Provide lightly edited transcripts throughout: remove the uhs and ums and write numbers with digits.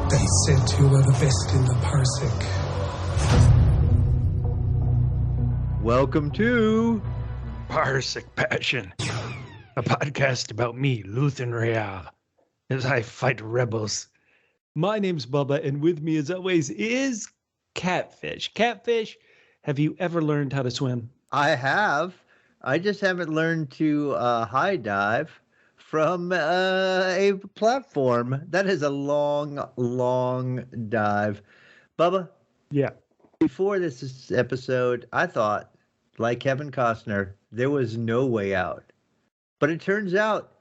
They said you were the best in the Parsec. Welcome to Parsec Passion, a podcast about me, Luthen Real, as I fight rebels. My name's Bubba, and with me, as always, is Catfish. Catfish, have you ever learned how to swim? I have. I just haven't learned to high dive from a platform. That is a long, long dive. Bubba? Yeah. Before this episode, I thought, like Kevin Costner, there was no way out. But it turns out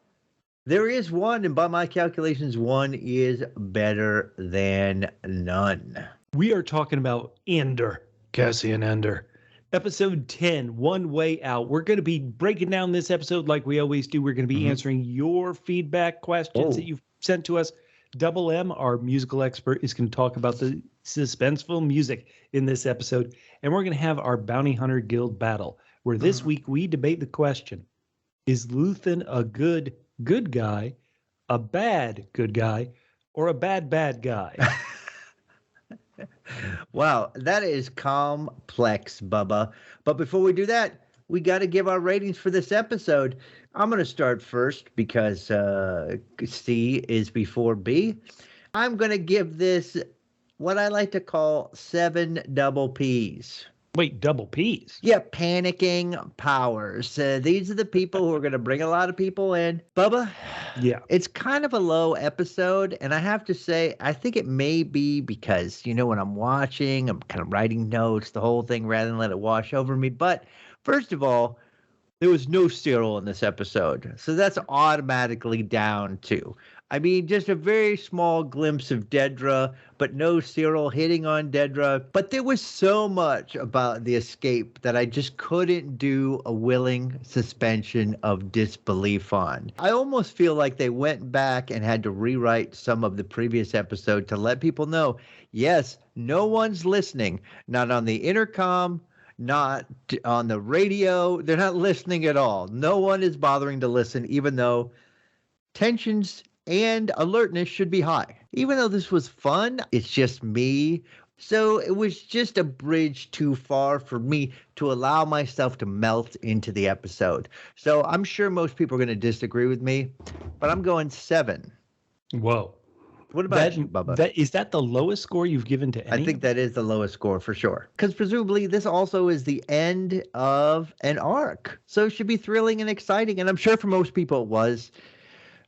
there is one, and by my calculations, one is better than none. We are talking about Andor, Cassian Andor. Episode 10, One Way Out. We're going to be breaking down this episode like we always do. We're going to be answering your feedback questions that you've sent to us. Double M, our musical expert, is going to talk about the suspenseful music in this episode. And we're going to have our Bounty Hunter Guild battle, where this week we debate the question, is Luthen a good guy, a bad good guy, or a bad guy? Wow, that is complex, Bubba. But before we do that, we got to give our ratings for this episode. I'm going to start first because C is before B. I'm going to give this what I like to call 7 double Ps. Wait, double Ps? Yeah, panicking powers. These are the people who are going to bring a lot of people in. Bubba? Yeah. It's kind of a low episode, and I have to say, I think it may be because, when I'm watching, I'm kind of writing notes, the whole thing, rather than let it wash over me. But first of all, there was no Syril in this episode, so that's automatically down 2. I mean, just a very small glimpse of Dedra, but no Syril hitting on Dedra. But there was so much about the escape that I just couldn't do a willing suspension of disbelief on. I almost feel like they went back and had to rewrite some of the previous episode to let people know, yes, no one's listening, not on the intercom, not on the radio. They're not listening at all. No one is bothering to listen, even though tensions and alertness should be high. Even though this was fun, it's just me. So it was just a bridge too far for me to allow myself to melt into the episode. So I'm sure most people are going to disagree with me, but I'm going 7. Whoa. What about you, Bubba? Is that the lowest score you've given to any? I think that is the lowest score for sure. Because presumably this also is the end of an arc. So it should be thrilling and exciting. And I'm sure for most people it was.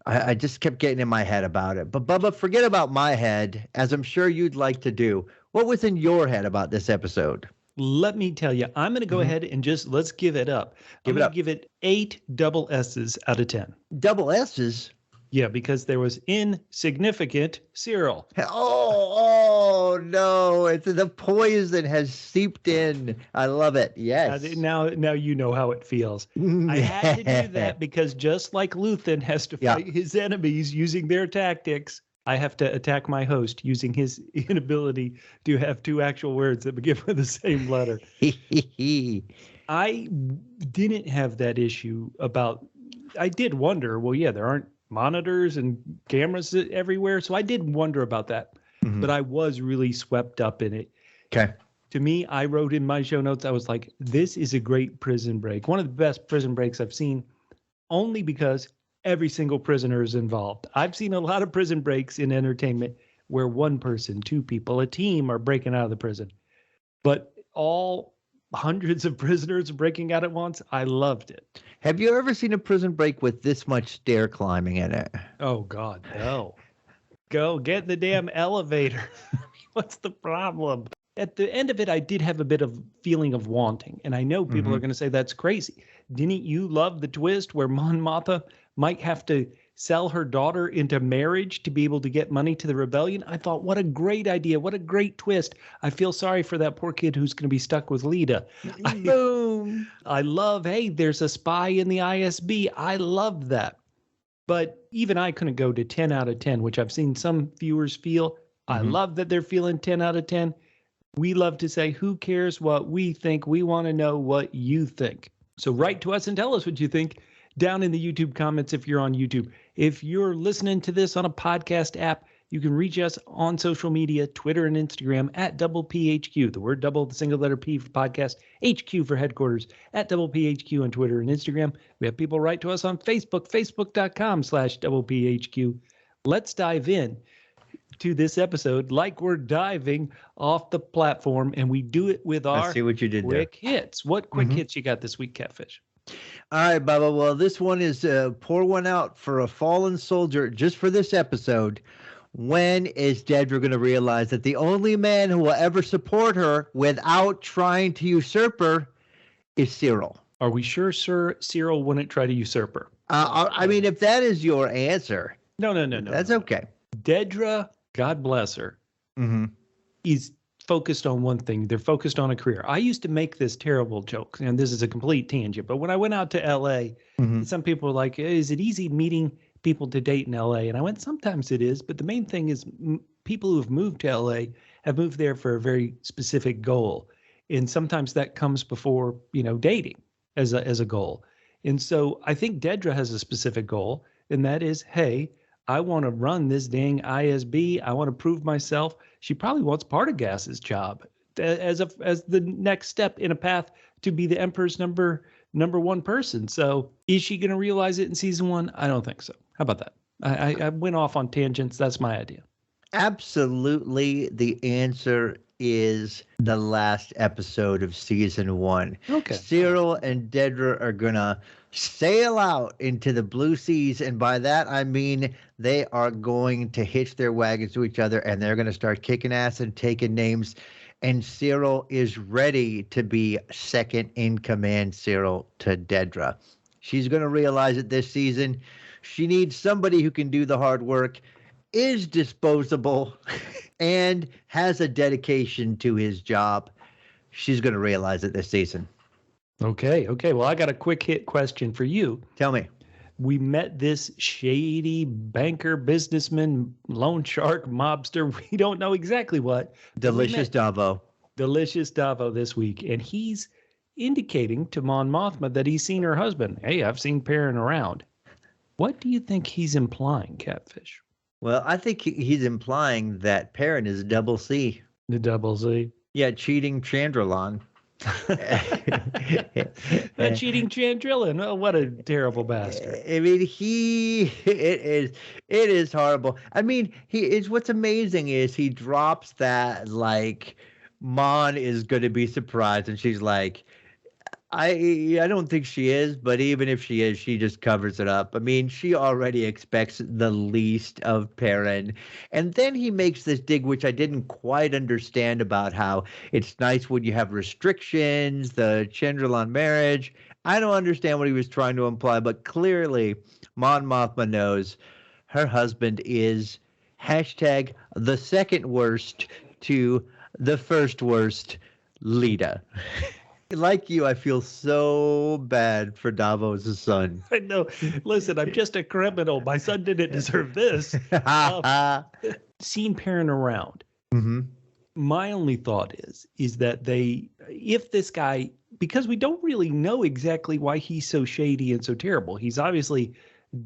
I just kept getting in my head about it. But Bubba, forget about my head, as I'm sure you'd like to do. What was in your head about this episode? Let me tell you, I'm going to go ahead and just let's give it up. I'm going to give it 8 double S's out of 10. Double S's? Yeah, because there was insignificant Syril. Oh no! It's the poison has seeped in. I love it. Yes. Now you know how it feels. I had to do that because just like Luthen has to fight his enemies using their tactics, I have to attack my host using his inability to have 2 actual words that begin with the same letter. I didn't have that issue about. I did wonder. Well, yeah, there aren't monitors and cameras everywhere. So I did wonder about that, but I was really swept up in it. Okay. To me, I wrote in my show notes, I was like, this is a great prison break. One of the best prison breaks I've seen, only because every single prisoner is involved. I've seen a lot of prison breaks in entertainment where one person, 2 people, a team are breaking out of the prison, but all hundreds of prisoners breaking out at once. I loved it. Have you ever seen a prison break with this much stair climbing in it? Oh, God, no. Go get the damn elevator. What's the problem? At the end of it, I did have a bit of feeling of wanting. And I know people are going to say that's crazy. Didn't you love the twist where Mon Mothma might have to sell her daughter into marriage to be able to get money to the rebellion? I thought, what a great idea. What a great twist. I feel sorry for that poor kid who's going to be stuck with Leida. Boom. I love, hey, there's a spy in the ISB. I love that. But even I couldn't go to 10 out of 10, which I've seen some viewers feel. I love that they're feeling 10 out of 10. We love to say, who cares what we think? We want to know what you think. So write to us and tell us what you think down in the YouTube comments if you're on YouTube. If you're listening to this on a podcast app, You can reach us on social media, Twitter and Instagram at double PHQ. The word double, the single letter P for podcast, HQ for headquarters, at double PHQ on Twitter and Instagram. We have people write to us on Facebook, facebook.com/double PHQ. Let's dive in to this episode like we're diving off the platform, and we do it with our I see what you did quick hits. What quick hits you got this week, Catfish? All right, Bubba. Well, this one is pour one out for a fallen soldier just for this episode. When is Dedra going to realize that the only man who will ever support her without trying to usurp her is Syril? Are we sure Syril wouldn't try to usurp her? I mean, if that is your answer. No. That's okay. Dedra, God bless her, is focused on one thing. They're focused on a career. I used to make this terrible joke, and this is a complete tangent, but when I went out to L.A., some people were like, is it easy meeting people to date in LA? And I went, sometimes it is, but the main thing is people who have moved to LA have moved there for a very specific goal. And sometimes that comes before, dating as a goal. And so I think Dedra has a specific goal, and that is, hey, I want to run this dang ISB. I want to prove myself. She probably wants Partagas's job as the next step in a path to be the Emperor's number one person. So is she going to realize it in season 1? I don't think so. How about that? I went off on tangents. That's my idea. Absolutely. The answer is the last episode of season 1. Okay. Syril and Dedra are going to sail out into the blue seas. And by that, I mean they are going to hitch their wagons to each other, and they're going to start kicking ass and taking names. And Syril is ready to be second in command, Syril, to Dedra. She's going to realize it this season. She needs somebody who can do the hard work, is disposable, and has a dedication to his job. She's going to realize it this season. Okay. Well, I got a quick hit question for you. Tell me. We met this shady banker, businessman, loan shark, mobster. We don't know exactly what. Delicious Davo. Delicious Davo this week. And he's indicating to Mon Mothma that he's seen her husband. Hey, I've seen Perrin around. What do you think he's implying, Catfish? Well, I think he's implying that Perrin is a double C. The double C? Yeah, cheating Chandrillon. That cheating Chandrillon. Oh, what a terrible bastard. I mean, it is horrible. I mean, what's amazing is he drops that, like, Mon is going to be surprised, and she's like, I don't think she is, but even if she is, she just covers it up. I mean, she already expects the least of Perrin. And then he makes this dig, which I didn't quite understand, about how it's nice when you have restrictions, the Chandrillon marriage. I don't understand what he was trying to imply, but clearly Mon Mothma knows her husband is hashtag the second worst to the first worst, Leida. Like you, I feel so bad for Davo's son. I know. Listen, I'm just a criminal. My son didn't deserve this. Seen Perrin around. My only thought is that if this guy, because we don't really know exactly why he's so shady and so terrible. He's obviously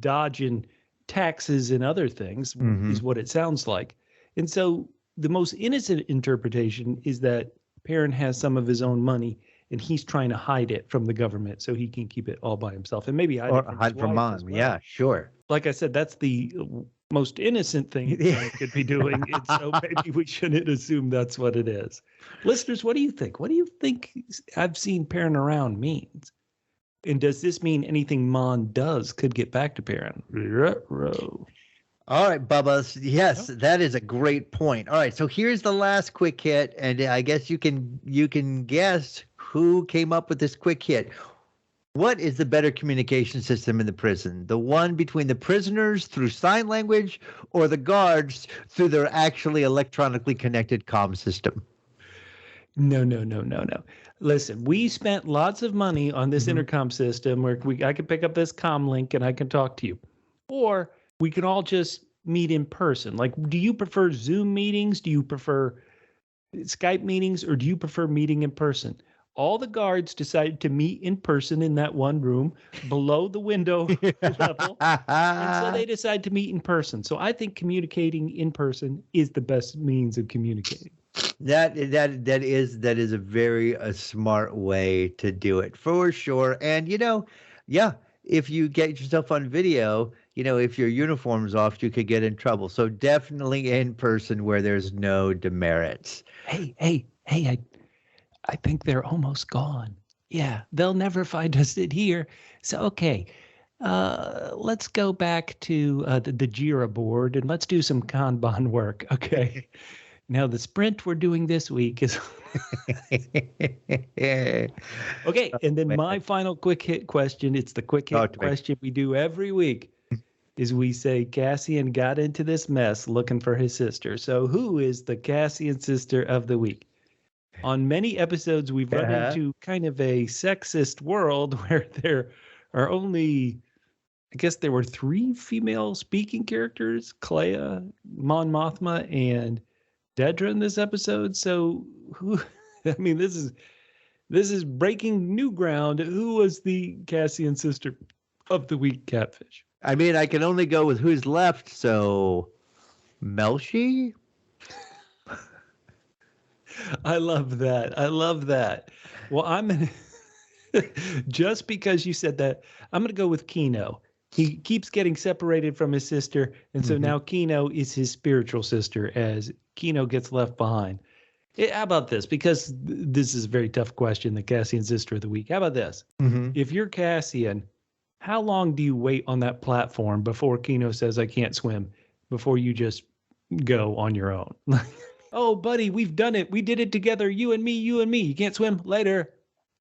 dodging taxes and other things, is what it sounds like. And so the most innocent interpretation is that Perrin has some of his own money, and he's trying to hide it from the government so he can keep it all by himself, and maybe hide from Mon. Well. Yeah, sure. Like I said, that's the most innocent thing he could be doing, and so maybe we shouldn't assume that's what it is. Listeners, what do you think? What do you think I've seen Perrin around means? And does this mean anything Mon does could get back to Perrin? All right, Bubba. Yes, that is a great point. All right, so here's the last quick hit, and I guess you can guess who came up with this quick hit. What is the better communication system in the prison? The one between the prisoners through sign language, or the guards through their actually electronically connected comm system? No. Listen, we spent lots of money on this intercom system where I could pick up this comm link and I can talk to you. Or we can all just meet in person. Like, do you prefer Zoom meetings? Do you prefer Skype meetings? Or do you prefer meeting in person? all the guards decided to meet in person in that one room below the window level. And so they decided to meet in person. So I think communicating in person is the best means of communicating. That is a very smart way to do it for sure. And if you get yourself on video, if your uniform's off, you could get in trouble. So definitely in person where there's no demerits. Hey, I think they're almost gone. Yeah, they'll never find us in here. So, okay, let's go back to the JIRA board and let's do some Kanban work, okay? Now, the sprint we're doing this week is... Okay, and then my final quick hit question, it's the quick hit question we do every week, is we say Cassian got into this mess looking for his sister. So who is the Cassian sister of the week? On many episodes, we've run into kind of a sexist world where there are only, I guess there were 3 female speaking characters, Clea, Mon Mothma, and Dedra in this episode. So who, I mean, this is breaking new ground. Who was the Cassian sister of the week, Catfish? I mean, I can only go with who's left, so Melshi? I love that. Well, I'm just because you said that, I'm going to go with Kino. He keeps getting separated from his sister, and so now Kino is his spiritual sister as Kino gets left behind. How about this? Because this is a very tough question, the Cassian sister of the week. How about this? If you're Cassian, how long do you wait on that platform before Kino says, I can't swim, before you just go on your own? Oh, buddy, we've done it. We did it together. You and me. You can't swim. Later.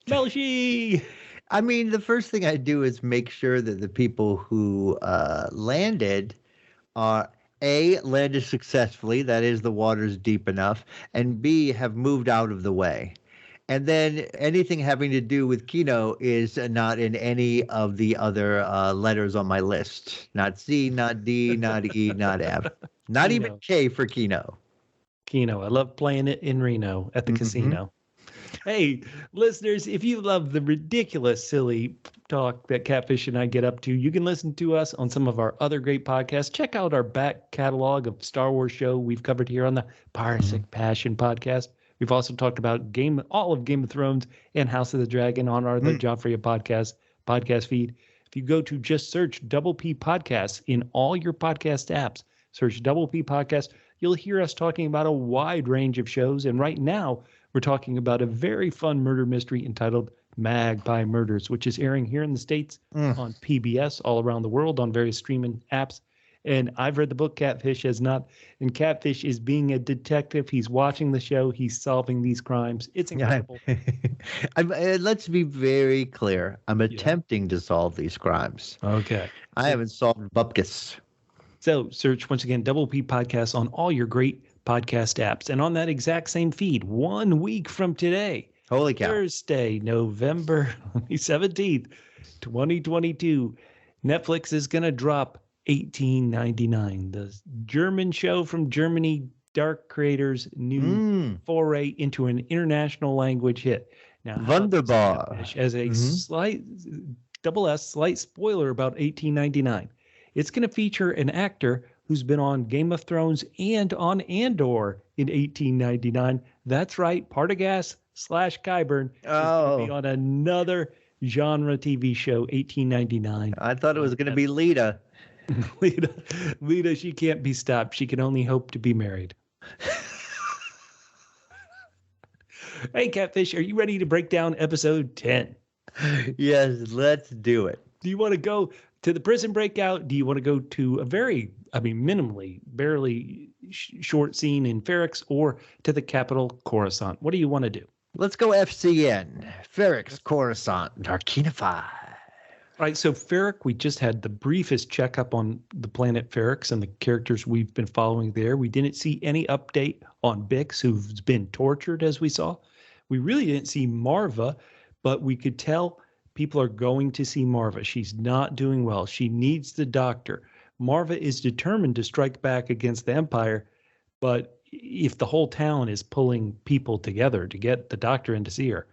Melshi. I mean, the first thing I do is make sure that the people who landed are A, landed successfully. That is, the water's deep enough. And B, have moved out of the way. And then anything having to do with Kino is not in any of the other letters on my list. Not C, not D, not E, not F. Not even K for Kino. Kino. I love playing it in Reno at the casino. Hey, listeners, if you love the ridiculous, silly talk that Catfish and I get up to, you can listen to us on some of our other great podcasts. Check out our back catalog of Star Wars show we've covered here on the Parsec Passion Podcast. We've also talked about all of Game of Thrones and House of the Dragon on our The Joffrey podcast feed. If you go to just search Double P Podcasts in all your podcast apps, search Double P Podcast, you'll hear us talking about a wide range of shows. And right now, we're talking about a very fun murder mystery entitled Magpie Murders, which is airing here in the States on PBS, all around the world on various streaming apps. And I've read the book, Catfish has not. And Catfish is being a detective. He's watching the show. He's solving these crimes. It's incredible. Let's be very clear. I'm attempting to solve these crimes. Okay. I haven't solved Bupkis. So search, once again, Double P Podcasts on all your great podcast apps. And on that exact same feed, 1 week from today, holy cow, Thursday, November 17th, 2022, Netflix is going to drop 1899, the German show from Germany, Dark Creators' new foray into an international language hit. Now, wunderbar. As a slight spoiler about 1899, it's going to feature an actor who's been on Game of Thrones and on Andor in 1899. That's right, Partagaz/Qyburn is going to be on another genre TV show, 1899. I thought it was going to be Leida. Leida, she can't be stopped. She can only hope to be married. Hey, Catfish, are you ready to break down episode 10? Yes, let's do it. Do you want to go to the prison breakout? Do you want to go to a minimally, barely short scene in Ferrix, or to the capital, Coruscant? What do you want to do? Let's go FCN, Ferrix, Coruscant, Tarkinify. All right, so Ferrix, we just had the briefest checkup on the planet Ferrix and the characters we've been following there. We didn't see any update on Bix, who's been tortured, as we saw. We really didn't see Marva, but we could tell people are going to see Marva. She's not doing well. She needs the doctor. Marva is determined to strike back against the Empire, but if the whole town is pulling people together to get the doctor in to see her,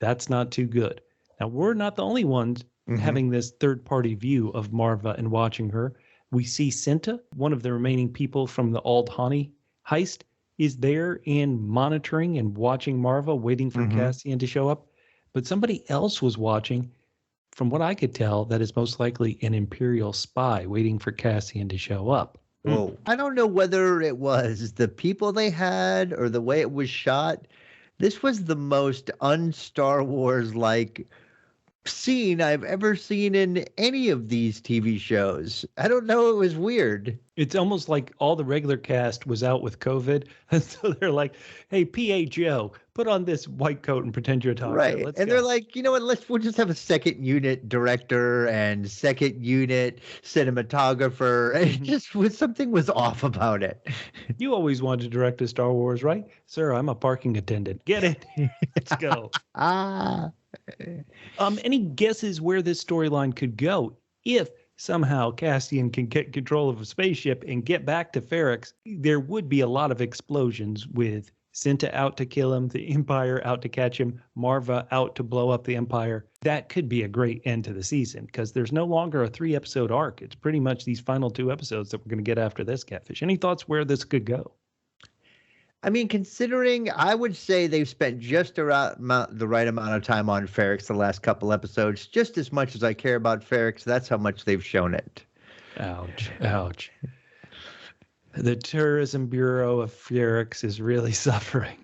That's not too good. Now, we're not the only ones having this third-party view of Marva and watching her. We see Cinta, one of the remaining people from the Aldhani heist, is there and monitoring and watching Marva, waiting for Cassian to show up. But somebody else was watching, from what I could tell, that is most likely an Imperial spy waiting for Cassian to show up. Whoa. I don't know whether it was the people they had or the way it was shot. This was the most un-Star Wars-like scene I've ever seen in any of these TV shows. I don't know. It was weird. It's almost like all the regular cast was out with COVID. And so they're like, hey, PA Joe, put on this white coat and pretend you're a doctor. Right. Let's and go. they're like, you know what, we'll just have a second unit director and second unit cinematographer. And something was off about it. You always wanted to direct a Star Wars, right? Sir, I'm a parking attendant. Get it. Let's go. Any guesses where this storyline could go if somehow Cassian can get control of a spaceship and get back to Ferrix? There would be a lot of explosions with Cinta out to kill him, the Empire out to catch him, Marva out to blow up the Empire. That could be a great end to the season because there's no longer a 3-episode arc. It's pretty much these final 2 episodes that we're going to get after this, Catfish. Any thoughts where this could go? I mean, considering, I would say they've spent just around the right amount of time on Ferrix the last couple episodes. Just as much as I care about Ferrix, that's how much they've shown it. Ouch, ouch. The Tourism Bureau of Ferrix is really suffering.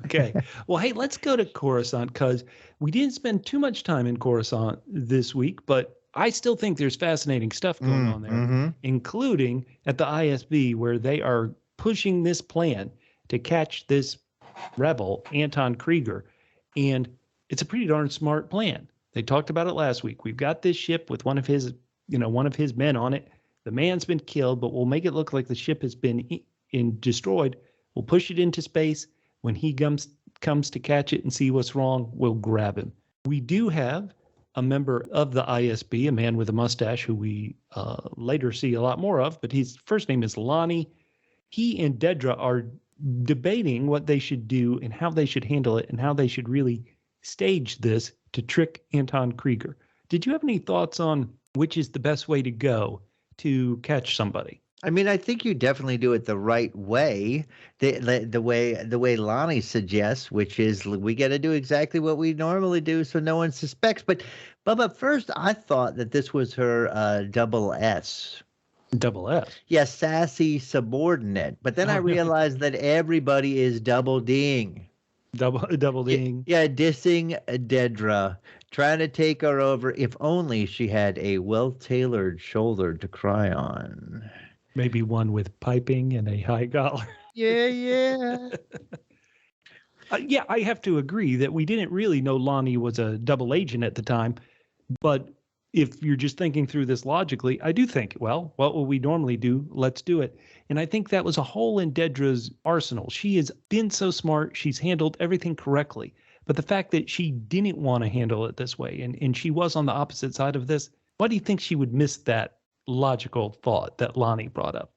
Okay. Well, hey, let's go to Coruscant because we didn't spend too much time in Coruscant this week, but I still think there's fascinating stuff going on there, including at the ISB where they are pushing this plan to catch this rebel, Anton Krieger. And it's a pretty darn smart plan. They talked about it last week. We've got this ship with one of his men on it. The man's been killed, but we'll make it look like the ship has been destroyed. We'll push it into space. When he comes to catch it and see what's wrong, we'll grab him. We do have a member of the ISB, a man with a mustache who we later see a lot more of, but his first name is Lonnie. He and Dedra are debating what they should do and how they should handle it and how they should really stage this to trick Anton Krieger. Did you have any thoughts on which is the best way to go to catch somebody? I mean, I think you definitely do it the right way, the way Lonnie suggests, which is we got to do exactly what we normally do so no one suspects. But first, I thought that this was her double S. Double S. Yes, sassy subordinate. But then I realized that everybody is double D'ing. Double D'ing. Yeah, dissing Dedra, trying to take her over. If only she had a well-tailored shoulder to cry on. Maybe one with piping and a high collar. Yeah. Yeah, I have to agree that we didn't really know Lonnie was a double agent at the time, but if you're just thinking through this logically, I do think, well, what will we normally do? Let's do it. And I think that was a hole in Dedra's arsenal. She has been so smart. She's handled everything correctly. But the fact that she didn't want to handle it this way, and she was on the opposite side of this, why do you think she would miss that logical thought that Lonnie brought up?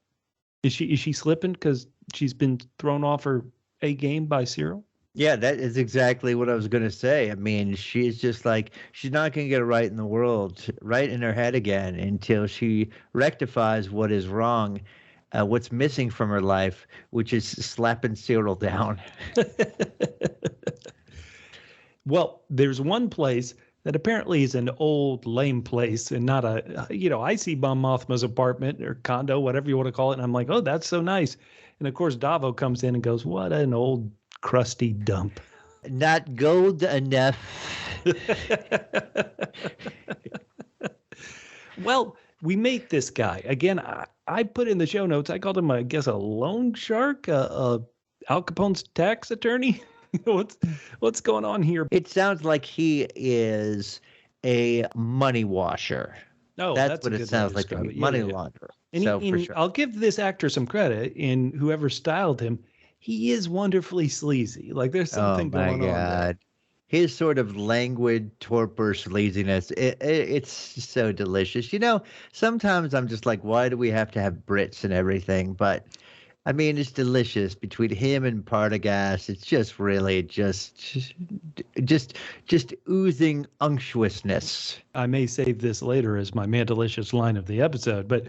Is she slipping because she's been thrown off her A game by Syril? Yeah, that is exactly what I was going to say. I mean, she's just like, she's not going to get it right in the world, right in her head again until she rectifies what is wrong, what's missing from her life, which is slapping Syril down. Well, there's one place that apparently is an old, lame place and not I see Mon Mothma's apartment or condo, whatever you want to call it, and I'm like, oh, that's so nice. And of course, Davo comes in and goes, what an old crusty dump. Not gold enough. Well, we meet this guy. Again, I put in the show notes, I called him, I guess, a loan shark, Al Capone's tax attorney. What's going on here? It sounds like he is a money washer. No, that's what it sounds like to me. Money launderer. And for sure. I'll give this actor some credit in whoever styled him. He is wonderfully sleazy. Like there's something going on there. His sort of languid torpor sleaziness, it's so delicious. You know, sometimes I'm just like, why do we have to have Brits and everything? But I mean, it's delicious between him and Partagas. It's just really just oozing unctuousness. I may save this later as my Mandolicisious line of the episode, but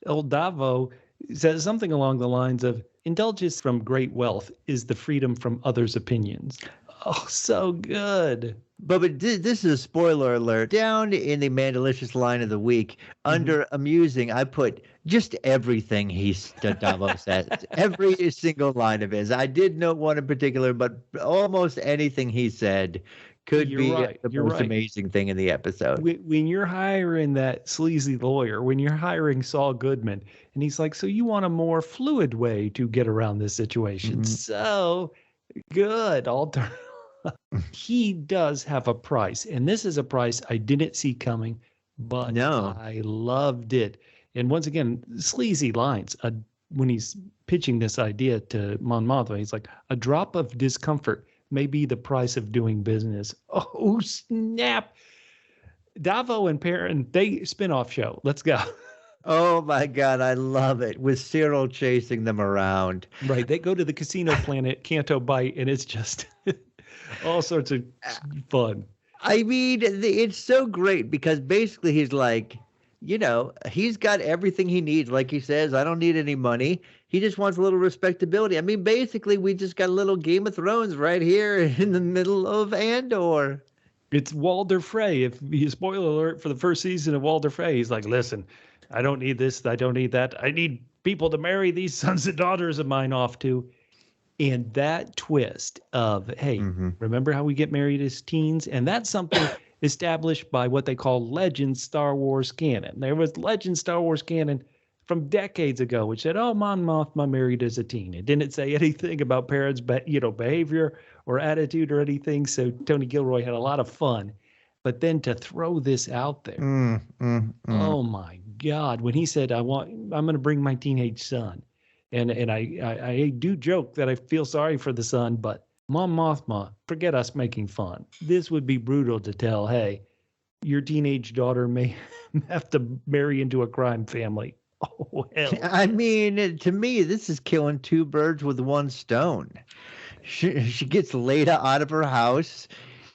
old Davo says something along the lines of, indulgence from great wealth is the freedom from others' opinions. Oh, so good. But this is a spoiler alert. Down in the Mandolicisious line of the week, under amusing, I put just everything Davo says. Every single line of his. I did note one in particular, but almost anything he said could be the most amazing thing in the episode. When you're hiring that sleazy lawyer, when you're hiring Saul Goodman, and he's like, so you want a more fluid way to get around this situation. So good. He does have a price, and this is a price I didn't see coming, but I loved it. And once again, sleazy lines. When he's pitching this idea to Mon Mothma, he's like, a drop of discomfort may be the price of doing business. Oh, snap. Davo and Perrin, they spin-off show. Let's go. Oh, my God. I love it. With Syril chasing them around. Right. They go to the casino planet, Canto Bight, and it's just all sorts of fun. I mean, it's so great because basically he's like, he's got everything he needs. Like he says, I don't need any money. He just wants a little respectability. I mean, basically, we just got a little Game of Thrones right here in the middle of Andor. It's Walder Frey. If you spoiler alert for the first season of Walder Frey, he's like, listen, I don't need this. I don't need that. I need people to marry these sons and daughters of mine off to. And that twist of, hey, remember how we get married as teens? And that's something established by what they call legend Star Wars canon. There was legend Star Wars canon from decades ago, which said, oh, Mon Mothma married as a teen. It didn't say anything about Perrin's behavior or attitude or anything. So Tony Gilroy had a lot of fun. But then to throw this out there, oh my God, when he said, I'm going to bring my teenage son. And I do joke that I feel sorry for the son, but Mon Mothma, forget us making fun. This would be brutal to tell, hey, your teenage daughter may have to marry into a crime family. Oh, hell. I mean, to me, this is killing two birds with one stone. She gets Leida out of her house,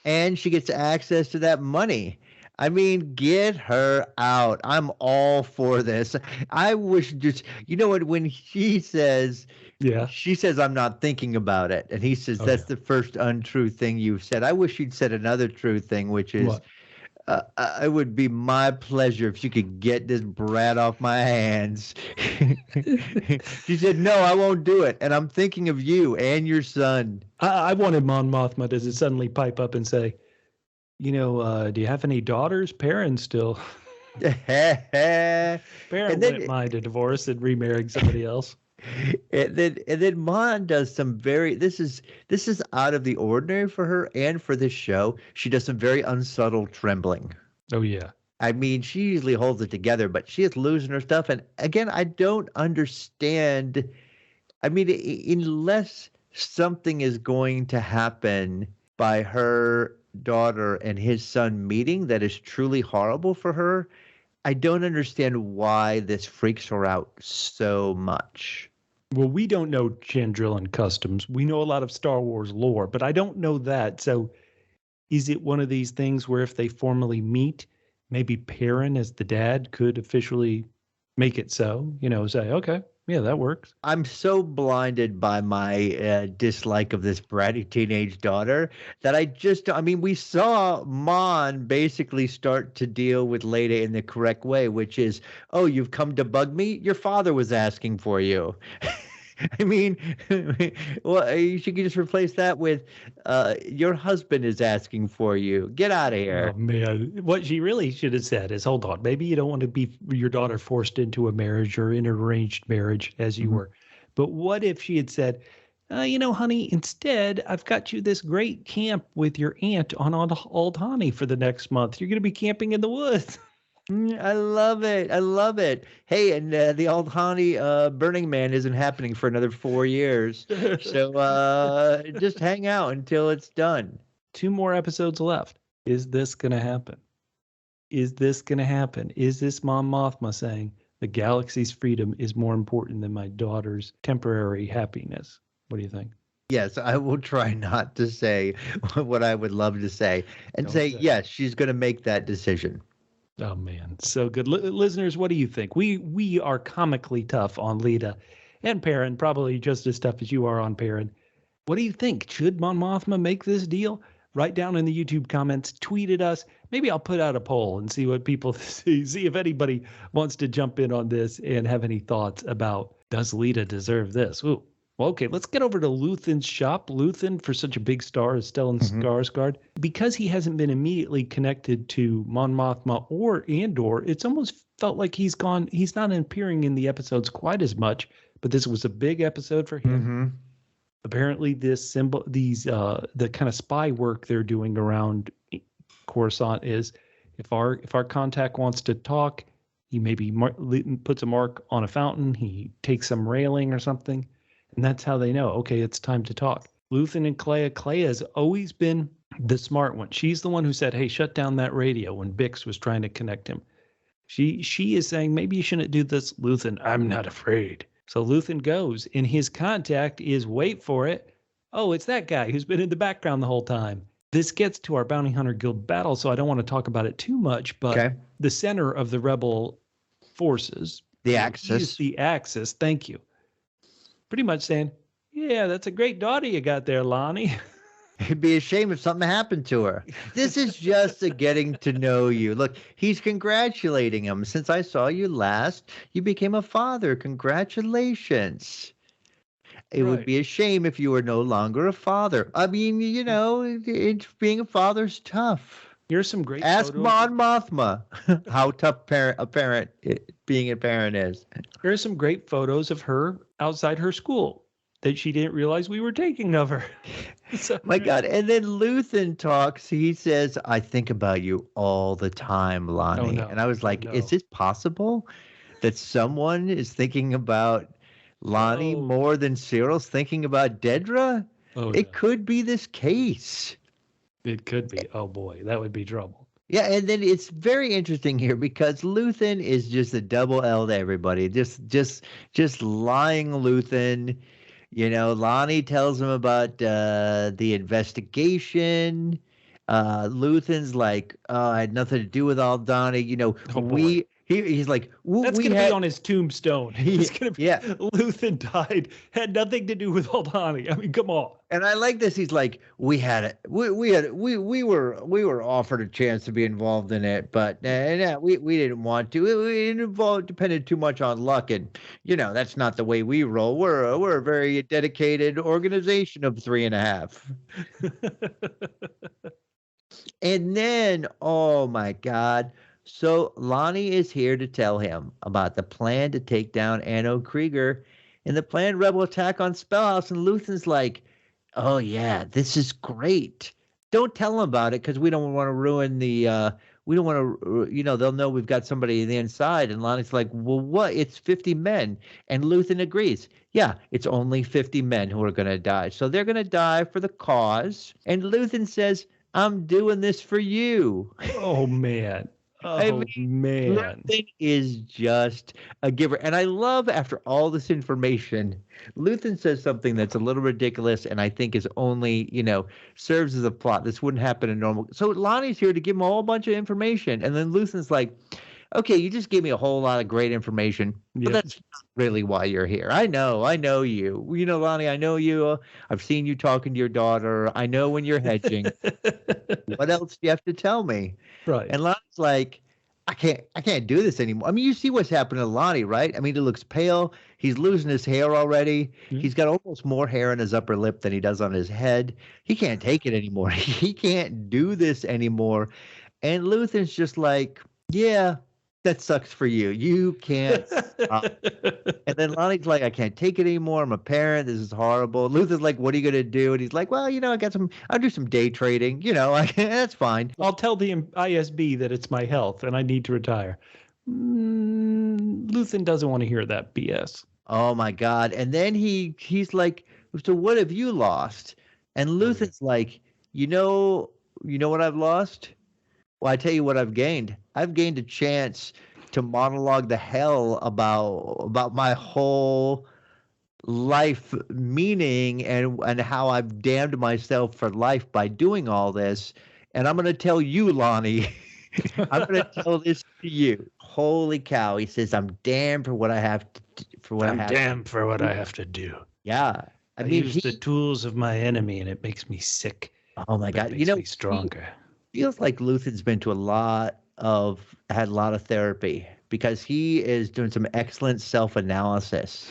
and she gets access to that money. I mean, get her out. I'm all for this. I wish when she says, she says, I'm not thinking about it. And he says, that's the first untrue thing you've said. I wish you'd said another true thing, which is, it would be my pleasure if you could get this brat off my hands. She said, no, I won't do it. And I'm thinking of you and your son. I wanted Mon Mothma to suddenly pipe up and say, do you have any daughters? Perrin still. Perrin wouldn't mind a divorce and remarrying somebody else. And then Mon does some this is out of the ordinary for her and for this show. She does some very unsubtle trembling. Oh, yeah. I mean, she usually holds it together, but she is losing her stuff. And again, I don't understand. I mean, unless something is going to happen by her daughter and his son meeting that is truly horrible for her, I don't understand why this freaks her out so much. Well, we don't know Chandrillan customs. We know a lot of Star Wars lore, but I don't know that. So is it one of these things where if they formally meet, maybe Perrin as the dad could officially make it so, say, okay, yeah, that works. I'm so blinded by my dislike of this bratty teenage daughter that we saw Mon basically start to deal with Leida in the correct way, which is, oh, you've come to bug me? Your father was asking for you. I mean, well, you should just replace that with your husband is asking for you. Get out of here. Oh, man. What she really should have said is, hold on, maybe you don't want to be your daughter forced into a marriage or in an arranged marriage as you were. But what if she had said, honey, instead, I've got you this great camp with your aunt on Old Honey for the next month. You're going to be camping in the woods. I love it. I love it. Hey, and the Old Honey Burning Man isn't happening for another 4 years. So just hang out until it's done. 2 more episodes left. Is this going to happen? Is this going to happen? Is this Mon Mothma saying, The galaxy's freedom is more important than my daughter's temporary happiness. What do you think? Yes, I will try not to say what I would love to say and say, yes, she's going to make that decision. Oh, man. So good. Listeners, what do you think? We are comically tough on Leida and Perrin, probably just as tough as you are on Perrin. What do you think? Should Mon Mothma make this deal? Write down in the YouTube comments, tweet at us. Maybe I'll put out a poll and see what people see if anybody wants to jump in on this and have any thoughts about, does Leida deserve this? Ooh. Well, okay, let's get over to Luthen's shop. Luthen, for such a big star as Stellan Skarsgård, because he hasn't been immediately connected to Mon Mothma or Andor, it's almost felt like he's not appearing in the episodes quite as much, but this was a big episode for him. Apparently the kind of spy work they're doing around Coruscant is if our contact wants to talk, he maybe puts a mark on a fountain, he takes some railing or something, and that's how they know, okay, it's time to talk. Luthen and Clea has always been the smart one. She's the one who said, hey, shut down that radio when Bix was trying to connect him. She is saying, maybe you shouldn't do this. Luthen, I'm not afraid. So Luthen goes, and his contact is, wait for it, oh, it's that guy who's been in the background the whole time. This gets to our Bounty Hunter Guild battle, so I don't want to talk about it too much, but the center of the rebel forces, the Axis, thank you, pretty much saying, yeah, that's a great daughter you got there, Lonnie. It'd be a shame if something happened to her. This is just a getting to know you. Look, he's congratulating him. Since I saw you last, you became a father. Congratulations. It would be a shame if you were no longer a father. I mean, you know, being a father's tough. Here's some great Ask photos. Mon Mothma how tough a parent being a parent is. Here's some great photos of her outside her school that she didn't realize we were taking of her. So, my God. And then Luthen talks. He says, I think about you all the time, Lonnie. Oh, no. And I was like, is it possible that someone is thinking about Lonnie more than Syril's thinking about Dedra? It could be this case. It could be. Oh, boy. That would be trouble. Yeah, and then it's very interesting here because Luthen is just a double L to everybody. Just lying Luthen. You know, Lonnie tells him about the investigation. Luthen's like, I had nothing to do with Aldhani. You know, he's like, that's going to be on his tombstone. He's going to be, Luthen died, had nothing to do with Aldhani. I mean, come on. And I like this. He's like, we were offered a chance to be involved in it, but we didn't want to. It depended too much on luck, and you know that's not the way we roll. We're a very dedicated organization of 3.5. And then, oh my God. So Lonnie is here to tell him about the plan to take down Anno Krieger and the planned rebel attack on Spellhouse. And Luthen's like, oh, yeah, this is great. Don't tell him about it because we don't want to ruin the we don't want to, you know, they'll know we've got somebody on the inside. And Lonnie's like, well, what? It's 50 men. And Luthen agrees. Yeah, it's only 50 men who are going to die. So they're going to die for the cause. And Luthen says, I'm doing this for you. Oh, man. Oh, I mean, man. Luthen is just a giver. And I love, after all this information, Luthen says something that's a little ridiculous and I think is only, you know, serves as a plot. This wouldn't happen in normal. So Lonnie's here to give him a whole bunch of information. And then Luthen's like, okay, you just gave me a whole lot of great information, but that's not really why you're here. I know you. You know, Lonnie, I know you. I've seen you talking to your daughter. I know when you're hedging. What else do you have to tell me? Right. And Lonnie's like, I can't do this anymore. I mean, you see what's happening to Lonnie, right? I mean, he looks pale. He's losing his hair already. Mm-hmm. He's got almost more hair on his upper lip than he does on his head. He can't take it anymore. He can't do this anymore. And Luthen's just like, yeah, that sucks for you. You can't stop. And then Lonnie's like, I can't take it anymore. I'm a parent. This is horrible. Luthen's like, what are you going to do? And he's like, well, you know, I'll do some day trading. You know, that's fine. I'll tell the ISB that it's my health and I need to retire. Luthen doesn't want to hear that BS. Oh, my God. And then he's like, so what have you lost? And Luthen's like, you know what I've lost? Well, I tell you what I've gained. I've gained a chance to monologue the hell about my whole life meaning and how I've damned myself for life by doing all this. And I'm going to tell you, Lonnie, I'm going to tell this to you. Holy cow. He says, I'm damned for what I have to do. I'm damned for what I have to do. Yeah. I use the tools of my enemy and it makes me sick. Oh my God. It makes me stronger. Feels like Luthen's been to had a lot of therapy because he is doing some excellent self-analysis.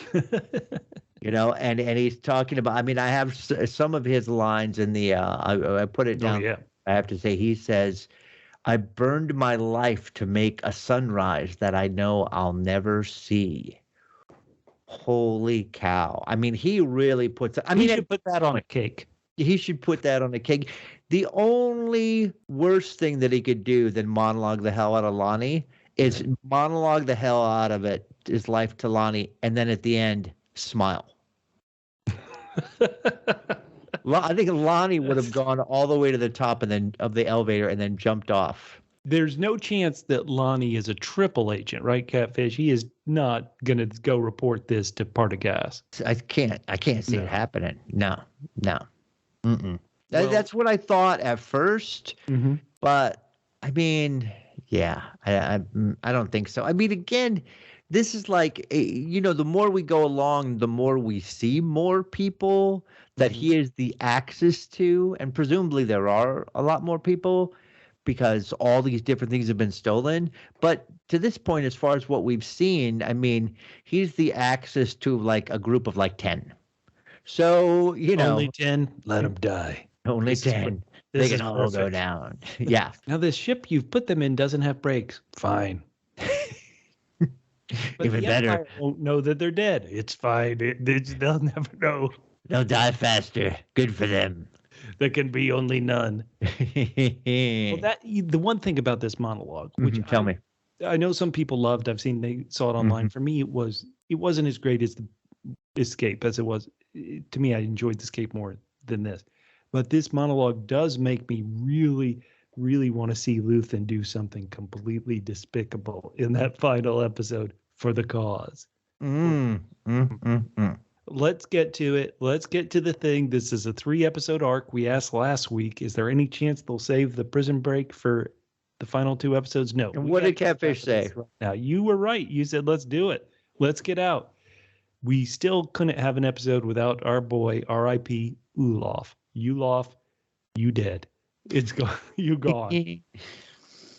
And he's talking about, I mean, I have some of his lines in the, I put it down. Oh, yeah. I have to say, he says, I burned my life to make a sunrise that I know I'll never see. Holy cow. I mean, he really puts, he should put that on a cake. He should put that on a cake. The only worst thing that he could do than monologue the hell out of Lonnie is monologue the hell out of his life to Lonnie, and then at the end, smile. I think Lonnie would have gone all the way to the top of the elevator and then jumped off. There's no chance that Lonnie is a triple agent, right, Catfish? He is not going to go report this to Partagas. I can't see it happening. No. Mm-mm. That's what I thought at first, but I mean, yeah, I don't think so. I mean, again, this is like, the more we go along, the more we see more people that he is the access to, and presumably there are a lot more people because all these different things have been stolen. But to this point, as far as what we've seen, I mean, he's the access to like a group of like 10. So, only 10, let them die. Only 10. They can all go down. Yeah. Now, this ship you've put them in doesn't have brakes. Fine. Even better. Empire won't know that they're dead. It's fine. They'll never know. They'll die faster. Good for them. There can be only none. Well, the one thing about this monologue, which tell me, I know some people loved. I've seen they saw it online. For me, it wasn't as great as the Escape as it was. To me, I enjoyed the Escape more than this. But this monologue does make me really, really want to see Luthen do something completely despicable in that final episode for the cause. Let's get to it. Let's get to the thing. This is a 3-episode arc. We asked last week, is there any chance they'll save the prison break for the final 2 episodes? No. And what did Catfish say? Now, you were right. You said, let's do it. Let's get out. We still couldn't have an episode without our boy, R.I.P. Ulaf. Ulaf, you dead. It's gone. You gone.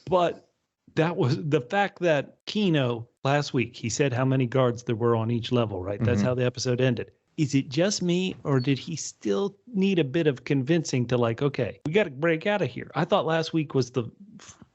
But that was the fact that Kino last week, he said how many guards there were on each level, right? That's how the episode ended. Is it just me, or did he still need a bit of convincing to like, okay, we got to break out of here? I thought last week was the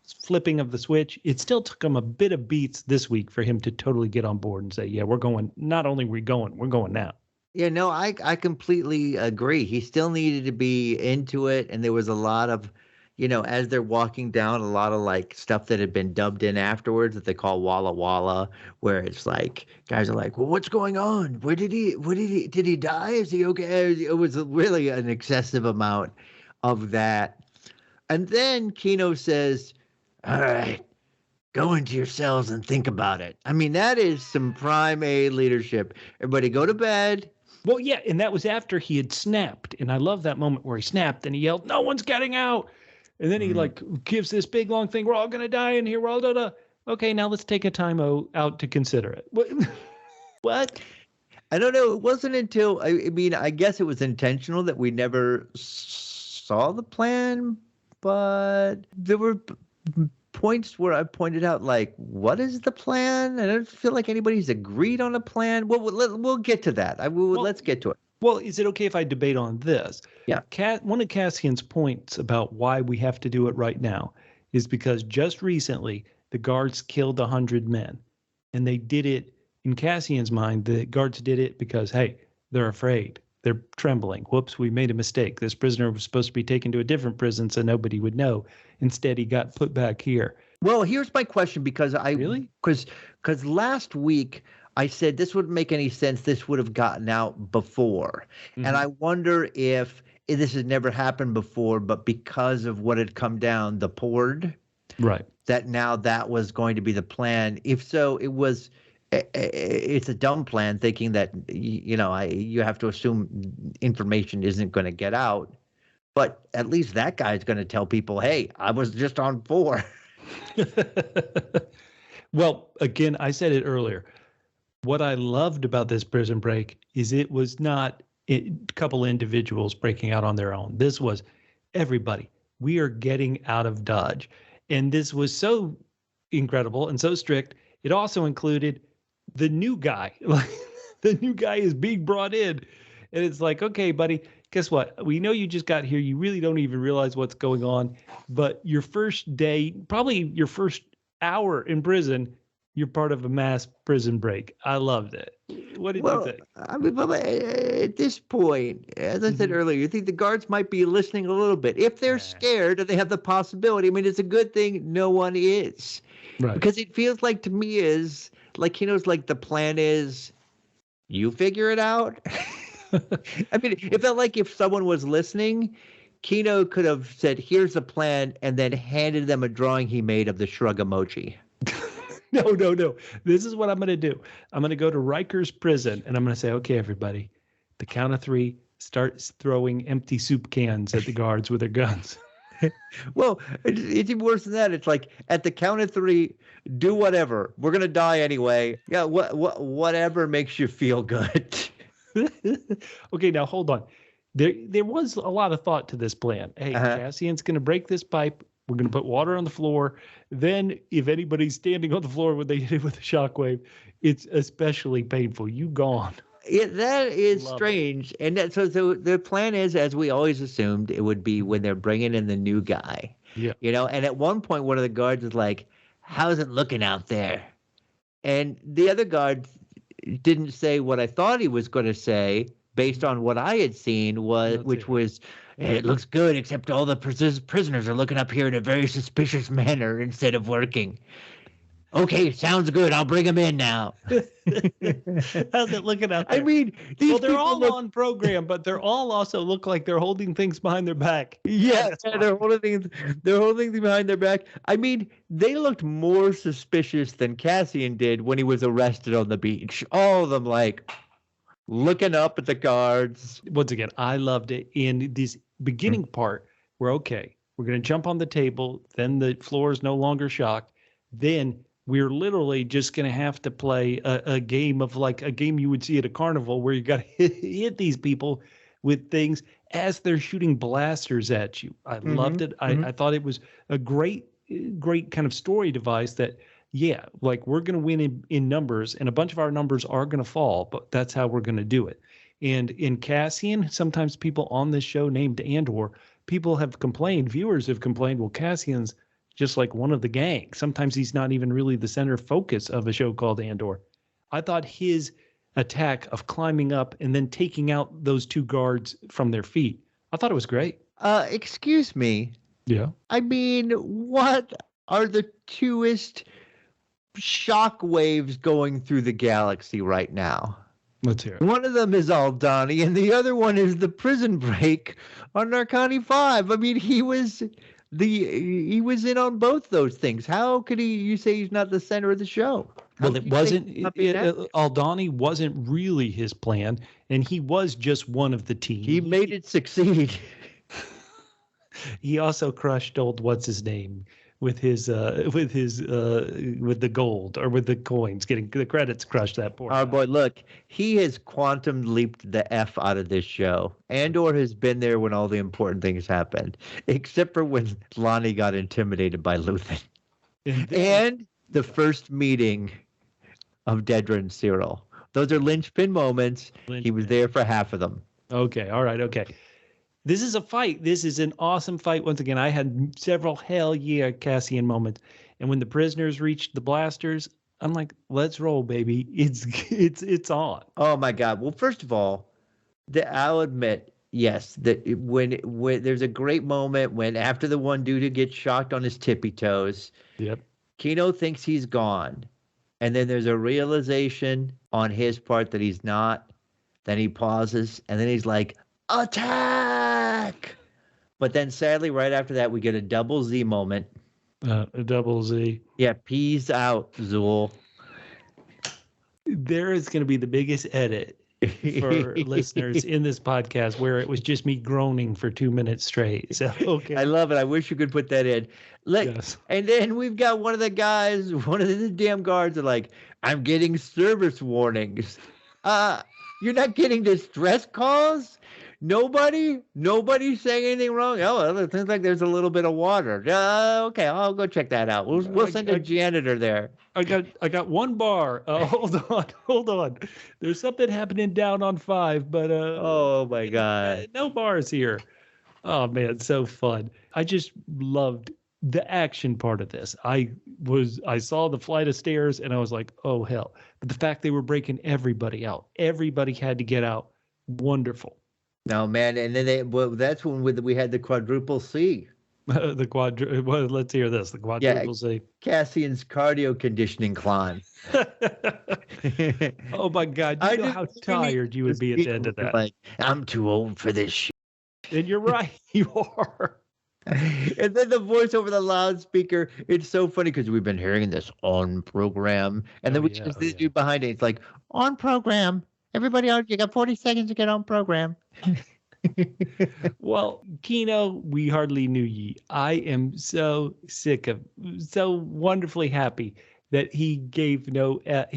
flipping of the switch. It still took him a bit of beats this week for him to totally get on board and say, yeah, we're going. Not only we're going now. Yeah, no, I completely agree. He still needed to be into it, and there was a lot of, as they're walking down, a lot of like stuff that had been dubbed in afterwards that they call Walla Walla, where it's like guys are like, well, what's going on? Did he die? Is he okay? It was really an excessive amount of that. And then Kino says, all right, go into your cells and think about it. I mean, that is some prime A leadership. Everybody go to bed. Well, yeah, and that was after he had snapped. And I love that moment where he snapped and he yelled, no one's getting out. And then he like gives this big long thing. We're all going to die in here. We're all da. Okay, now let's take a time out to consider it. What? I don't know. It wasn't until, I mean, I guess it was intentional that we never saw the plan, but there were points where I pointed out, like, what is the plan? I don't feel like anybody's agreed on a plan. Well, we'll get to that. Let's get to it. Well, is it okay if I debate on this? Yeah. One of Cassian's points about why we have to do it right now is because just recently the guards killed 100 men. And they did it, in Cassian's mind, the guards did it because, hey, they're afraid. They're trembling. Whoops, we made a mistake. This prisoner was supposed to be taken to a different prison so nobody would know. Instead, he got put back here. Well, here's my question, because Really? Because last week I said this wouldn't make any sense. This would have gotten out before. Mm-hmm. And I wonder if this has never happened before, but because of what had come down, the Pord, Right. that now that was going to be the plan. If so, it's a dumb plan, thinking that you have to assume information isn't going to get out. But at least that guy's going to tell people, "Hey, I was just on 4." Well, again, I said it earlier. What I loved about this prison break is it was not a couple individuals breaking out on their own. This was everybody. We are getting out of Dodge. And this was so incredible and so strict. It also included the new guy. The new guy is being brought in. And it's like, okay, buddy, guess what? We know you just got here. You really don't even realize what's going on. But your first day, probably your first hour in prison, you're part of a mass prison break. I loved it. What did you think? I mean, Bubba, at this point, as I said earlier, you think the guards might be listening a little bit. If they're scared or they have the possibility, I mean, it's a good thing no one is. Right. Because it feels like to me is like the plan is you figure it out. I mean, it felt like if someone was listening, Kino could have said, "Here's the plan," and then handed them a drawing he made of the shrug emoji. No. This is what I'm going to do. I'm going to go to Riker's prison, and I'm going to say, okay, everybody, the count of 3, start throwing empty soup cans at the guards with their guns. Well, it's even worse than that. It's like, at the count of 3, do whatever. We're going to die anyway. Yeah, whatever makes you feel good. Okay, now hold on. There was a lot of thought to this plan. Hey, Cassian's going to break this pipe. We're going to put water on the floor. Then if anybody's standing on the floor when they hit it with a shockwave, it's especially painful. You gone. That is strange. And so the plan is, as we always assumed, it would be when they're bringing in the new guy. Yeah. And at one point, one of the guards is like, "How's it looking out there?" And the other guard didn't say what I thought he was going to say based on what I had seen, which was, "It looks good, except all the prisoners are looking up here in a very suspicious manner instead of working." "Okay, sounds good. I'll bring them in now." How's it looking out there? I mean, they're all on program, but they're all also look like they're holding things behind their back. Yeah, they're holding things behind their back. I mean, they looked more suspicious than Cassian did when he was arrested on the beach. All of them like looking up at the guards. Once again, I loved it. In this beginning part, we're okay. We're going to jump on the table. Then the floor is no longer shocked. Then we're literally just going to have to play a game of like a game you would see at a carnival where you got to hit these people with things as they're shooting blasters at you. I loved it. I thought it was a great kind of story device that, yeah, like we're going to win in numbers and a bunch of our numbers are going to fall, but that's how we're going to do it. And in Cassian, sometimes people on this show named Andor, people have complained, viewers have complained, well, Cassian's just like one of the gang. Sometimes he's not even really the center focus of a show called Andor. I thought his attack of climbing up and then taking out those 2 guards from their feet, I thought it was great. Excuse me. Yeah. I mean, what are the 2est shock waves going through the galaxy right now? Let's hear it. One of them is Aldani, and the other one is the prison break on Narcani 5. I mean, he was in on both those things. How could you say he's not the center of the show? Well, it wasn't. Aldani wasn't really his plan, and he was just one of the team. He made it succeed. He also crushed old what's his name with the gold or with the coins, getting the credits crushed. That poor guy. Boy, look, he has quantum leaped the F out of this show. Andor has been there when all the important things happened, except for when Lonnie got intimidated by Luthen. And the first meeting of Dedra and Syril. Those are linchpin moments. He was there for half of them. Okay, all right, okay. This is a fight. This is an awesome fight. Once again, I had several hell yeah Cassian moments. And when the prisoners reached the blasters, I'm like, let's roll, baby. It's on. Oh my God. Well, first of all, I'll admit, yes, that when there's a great moment when after the one dude gets shocked on his tippy toes, yep, Kino thinks he's gone. And then there's a realization on his part that he's not. Then he pauses and then he's like, attack! But then sadly, right after that, we get a double Z moment A double Z. Yeah, peace out, Zool. There is going to be the biggest edit for listeners in this podcast where it was just me groaning for 2 minutes straight. So, okay. I love it. I wish you could put that in. Yes. And then we've got one of the guys, one of the damn guards are like, I'm getting service warnings. You're not getting distress calls? Nobody's saying anything wrong? Oh, it seems like there's a little bit of water. Okay, I'll go check that out. We'll send a janitor there. I got one bar. Hold on. There's something happening down on 5, but oh my God. No bars here. Oh man, so fun. I just loved the action part of this. I saw the flight of stairs and I was like, oh hell. But the fact they were breaking everybody out. Everybody had to get out. Wonderful. No, man, and then that's when we had the quadruple C. Well, let's hear this. The quadruple C. Cassian's cardio conditioning climb. Oh my God! You know how tired you would be at the end of that. Like, I'm too old for this shit. And you're right, you are. And then the voice over the loudspeaker. It's so funny because we've been hearing this on program, and then this dude behind it. It's like on program. Everybody else, you got 40 seconds to get on program. Well, Kino, we hardly knew ye. I am so wonderfully happy that he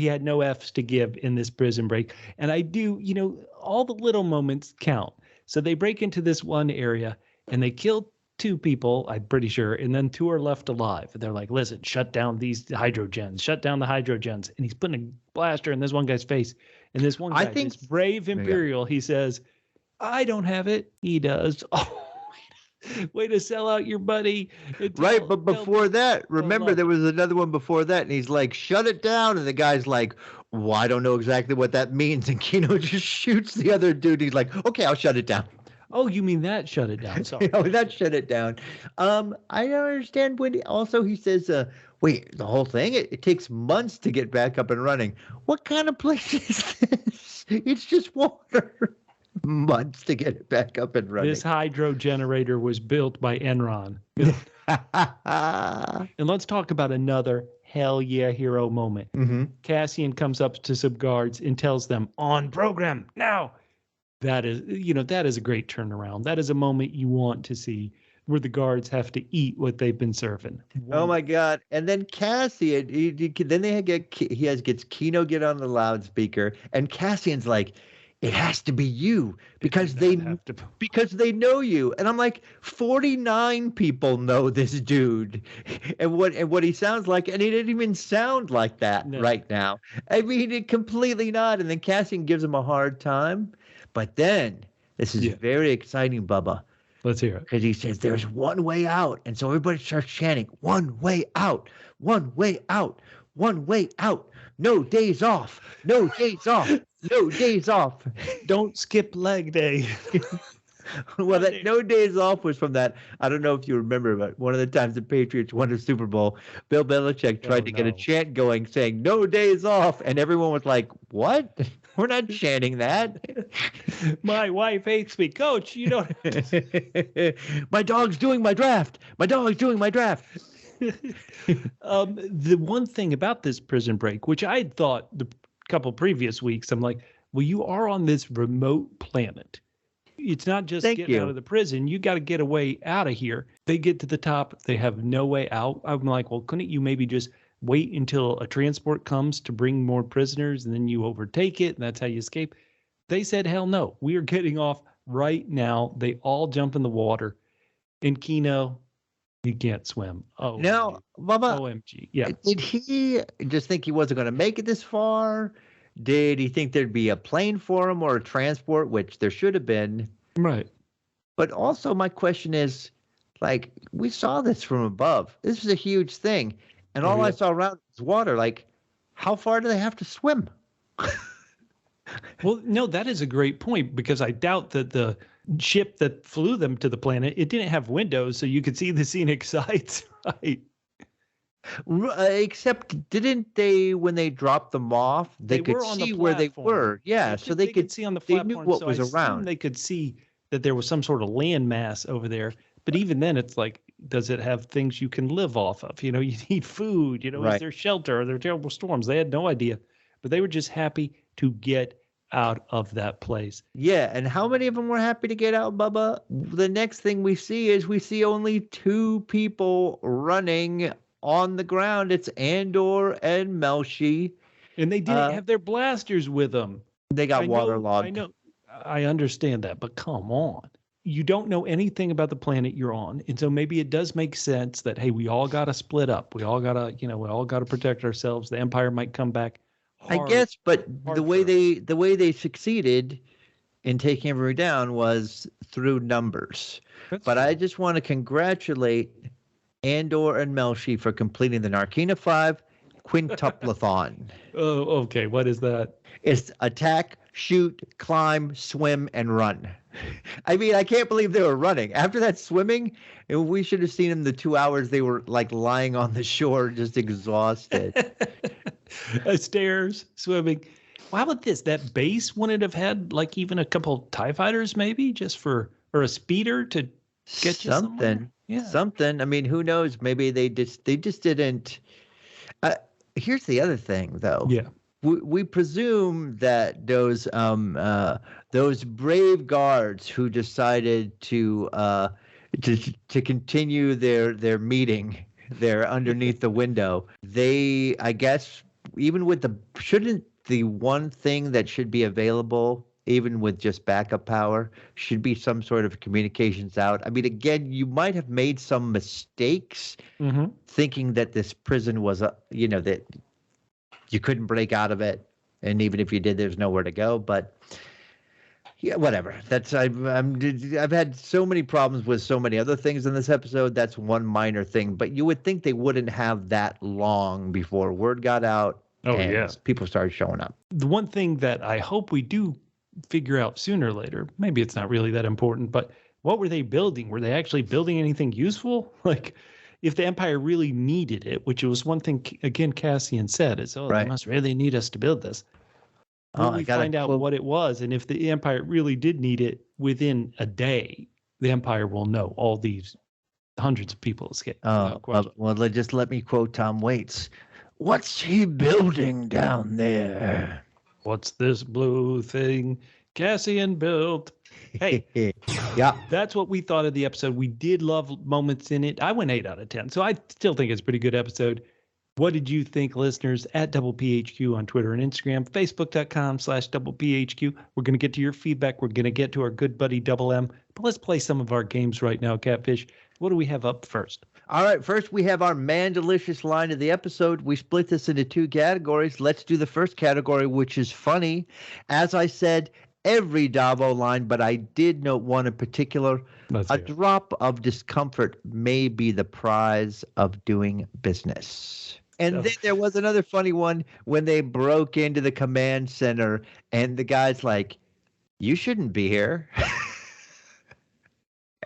had no F's to give in this prison break. And I do, all the little moments count. So they break into this one area and they kill 2 people, I'm pretty sure, and then 2 are left alive. And they're like, listen, shut down these hydrogens, shut down the hydrogens. And he's putting a blaster in this one guy's face. And this one guy, this brave Imperial, he says, I don't have it. He does. Oh, way to sell out your buddy. Right, but before that, remember there was another one before that, and he's like, shut it down. And the guy's like, well, I don't know exactly what that means. And Kino just shoots the other dude. He's like, okay, I'll shut it down. Oh, you mean that shut it down? Sorry. That shut it down. I don't understand when he says, wait, the whole thing? It takes months to get back up and running. What kind of place is this? It's just water. Months to get it back up and running. This hydro generator was built by Enron. And let's talk about another hell yeah hero moment. Mm-hmm. Cassian comes up to some guards and tells them, on program, now. That is a great turnaround. That is a moment you want to see where the guards have to eat what they've been serving. Oh my God. And then Cassian, gets Kino get on the loudspeaker, and Cassian's like, it has to be you because they know you. And I'm like, 49 people know this dude and what he sounds like. And he didn't even sound like that right now. I mean, it completely not. And then Cassian gives him a hard time. But then this is very exciting, Bubba. Let's hear it. Because he says there's one way out. And so everybody starts chanting, one way out, one way out, one way out. No days off, no days off, no days off. Don't skip leg day. Well, that no days off was from that. I don't know if you remember, but one of the times the Patriots won the Super Bowl, Bill Belichick tried to get a chant going saying no days off. And everyone was like, what? We're not chanting that. My wife hates me. Coach, you don't. My dog's doing my draft. My dog's doing my draft. The one thing about this prison break, which I had thought the couple previous weeks, I'm like, well, you are on this remote planet. It's not just getting out of the prison. You got to get a way out of here. They get to the top. They have no way out. I'm like, well, couldn't you maybe just wait until a transport comes to bring more prisoners and then you overtake it and that's how you escape? They said, hell no. We are getting off right now. They all jump in the water. And Kino, he can't swim. Oh, no, Bubba. OMG. Yeah. Did he just think he wasn't going to make it this far? Did he think there'd be a plane for him or a transport, which there should have been? Right. But also my question is, like, we saw this from above. This is a huge thing. And all I saw around was water. Like, how far do they have to swim? Well, no, that is a great point because I doubt that the ship that flew them to the planet, it didn't have windows so you could see the scenic sights, right? Except didn't they, when they dropped them off, they could see where they were. Yeah, so they could see on the platform. They knew what was around. They could see that there was some sort of land mass over there. But even then, it's like, does it have things you can live off of? You need food. Is there shelter? Are there terrible storms? They had no idea. But they were just happy to get out of that place. Yeah, and how many of them were happy to get out, Bubba? The next thing we see only 2 people running on the ground. It's Andor and Melshi. And they didn't have their blasters with them. They got waterlogged. I know. I understand that, but come on. You don't know anything about the planet you're on. And so maybe it does make sense that, hey, we all got to split up. We all got to protect ourselves. The Empire might come back. I guess, but the way they succeeded in taking everyone down was through numbers. But I just want to congratulate Andor and Melshi for completing the Narkina 5 quintuplathon. Oh, okay. What is that? It's attack, shoot, climb, swim, and run. I mean, I can't believe they were running. After that swimming, we should have seen them the 2 hours they were like lying on the shore, just exhausted. Stairs, swimming. Well, how about this? That base wouldn't have had like even a couple TIE fighters, maybe or a speeder to get you something. Yeah, something. I mean, who knows? Maybe they just didn't. Here's the other thing, though. Yeah. We presume that those brave guards who decided to continue their meeting there underneath the window, they, I guess, even with shouldn't the one thing that should be available, even with just backup power, should be some sort of communications out. I mean, again, you might have made some mistakes thinking that this prison was that you couldn't break out of it, and even if you did, there's nowhere to go. But yeah, whatever. I've had so many problems with so many other things in this episode. That's one minor thing, but you would think they wouldn't have that long before word got out. Oh, yeah. People started showing up. The one thing that I hope we do figure out sooner or later, maybe it's not really that important, but what were they building? Were they actually building anything useful? Like, if the Empire really needed it, which was one thing, again, Cassian said, is, they must really need us to build this. We find out what it was, and if the Empire really did need it, within a day, the Empire will know all these hundreds of people escaped. Well, just let me quote Tom Waits. What's he building down there? What's this blue thing Cassian built? Hey, yeah, that's what we thought of the episode. We did love moments in it. I went 8 out of 10, so I still think it's a pretty good episode. What did you think, listeners? At PHQ on Twitter and Instagram, Facebook.com/PHQ. We're going to get to your feedback. We're going to get to our good buddy Double M. But let's play some of our games right now, Catfish. What do we have up first? All right, first we have our Mandolicisious line of the episode. We split this into 2 categories. Let's do the first category, which is funny. As I said, every Davo line, but I did note one in particular. A drop of discomfort may be the prize of doing business. And then there was another funny one when they broke into the command center and the guy's like, you shouldn't be here.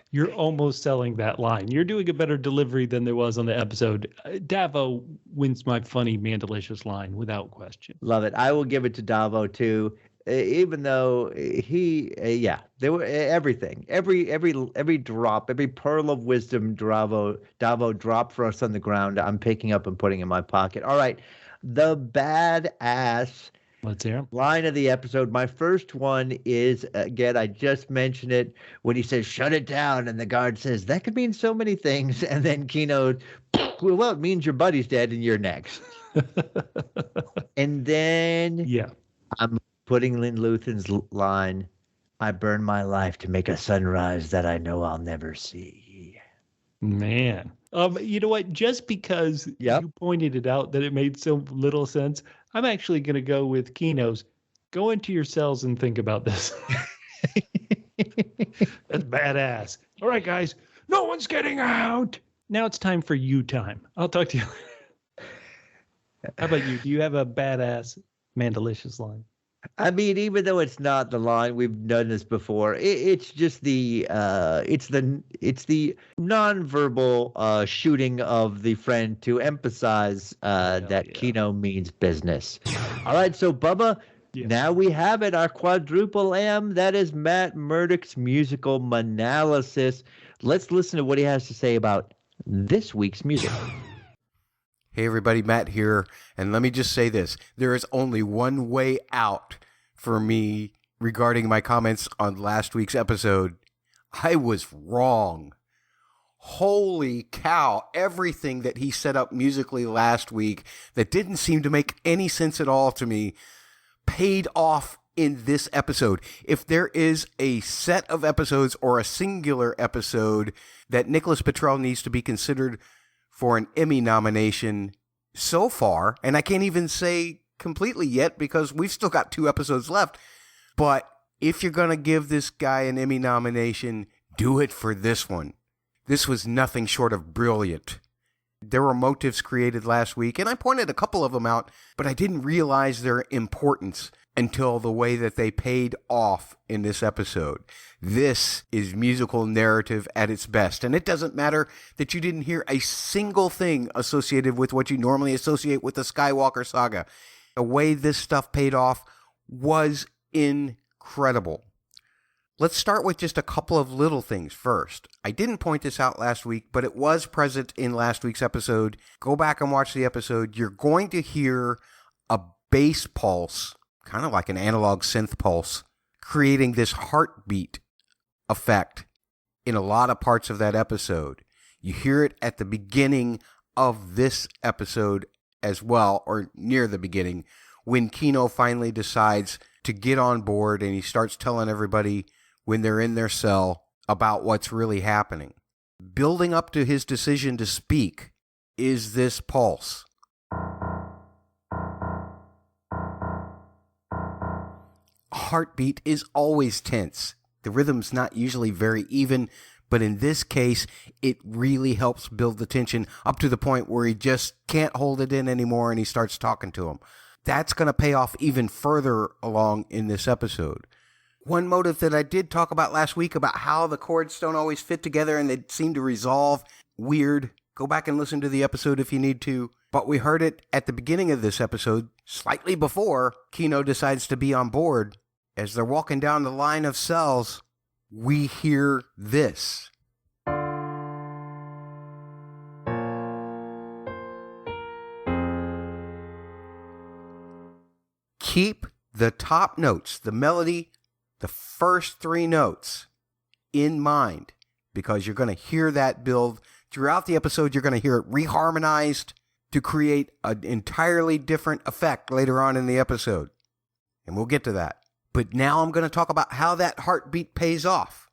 You're almost selling that line. You're doing a better delivery than there was on the episode. Davo wins my funny Mandolicisious line without question. Love it. I will give it to Davo too. Even though there were everything, every drop, every pearl of wisdom Davo dropped for us on the ground, I'm picking up and putting in my pocket. All right, the badass Let's hear him. Line of the episode. My first one is, again, I just mentioned it when he says, shut it down. And the guard says, that could mean so many things. And then Kino, well, it means your buddy's dead and you're next. And then I'm putting in Luthen's line, I burn my life to make a sunrise that I know I'll never see. Man. You know what? Just because you pointed it out that it made so little sense, I'm actually going to go with Kino's. Go into your cells and think about this. That's badass. All right, guys. No one's getting out. Now it's time for you time. I'll talk to you later. How about you? Do you have a badass Mandolicisious line? I mean, even though it's not the line, we've done this before. It's just the nonverbal shooting of the friend to emphasize that Kino means business. All right, so Bubba, Yeah. Now we have it, our quadruple M. That is Matt Murdock's musical Monalysis. Let's listen to what he has to say about this week's music. Hey everybody, Matt here, and let me just say this. There is only one way out for me regarding my comments on last week's episode. I was wrong. Holy cow, everything that he set up musically last week that didn't seem to make any sense at all to me paid off in this episode. If there is a set of episodes or a singular episode that Nicholas Petrell needs to be considered for an Emmy nomination so far, and I can't even say completely yet because we've still got 2 episodes left, but if you're going to give this guy an Emmy nomination, do it for this one. This was nothing short of brilliant. There were motives created last week, and I pointed a couple of them out, but I didn't realize their importance until the way that they paid off in this episode. This is musical narrative at its best, and it doesn't matter that you didn't hear a single thing associated with what you normally associate with the Skywalker saga. The way this stuff paid off was incredible. Let's start with just a couple of little things first. I didn't point this out last week, but it was present in last week's episode. Go back and watch the episode. You're going to hear a bass pulse, kind of like an analog synth pulse, creating this heartbeat effect in a lot of parts of that episode. You hear it at the beginning of this episode as well, or near the beginning, when Kino finally decides to get on board and he starts telling everybody when they're in their cell about what's really happening. Building up to his decision to speak is this pulse. Heartbeat is always tense. The rhythm's not usually very even, but in this case, it really helps build the tension up to the point where he just can't hold it in anymore and he starts talking to him. That's going to pay off even further along in this episode. One motive that I did talk about last week about how the chords don't always fit together and they seem to resolve weird. Go back and listen to the episode if you need to. But we heard it at the beginning of this episode, slightly before Kino decides to be on board. As they're walking down the line of cells, we hear this. Keep the top notes, the melody, the first 3 notes in mind, because you're going to hear that build throughout the episode. You're going to hear it reharmonized to create an entirely different effect later on in the episode. And we'll get to that. But now I'm going to talk about how that heartbeat pays off.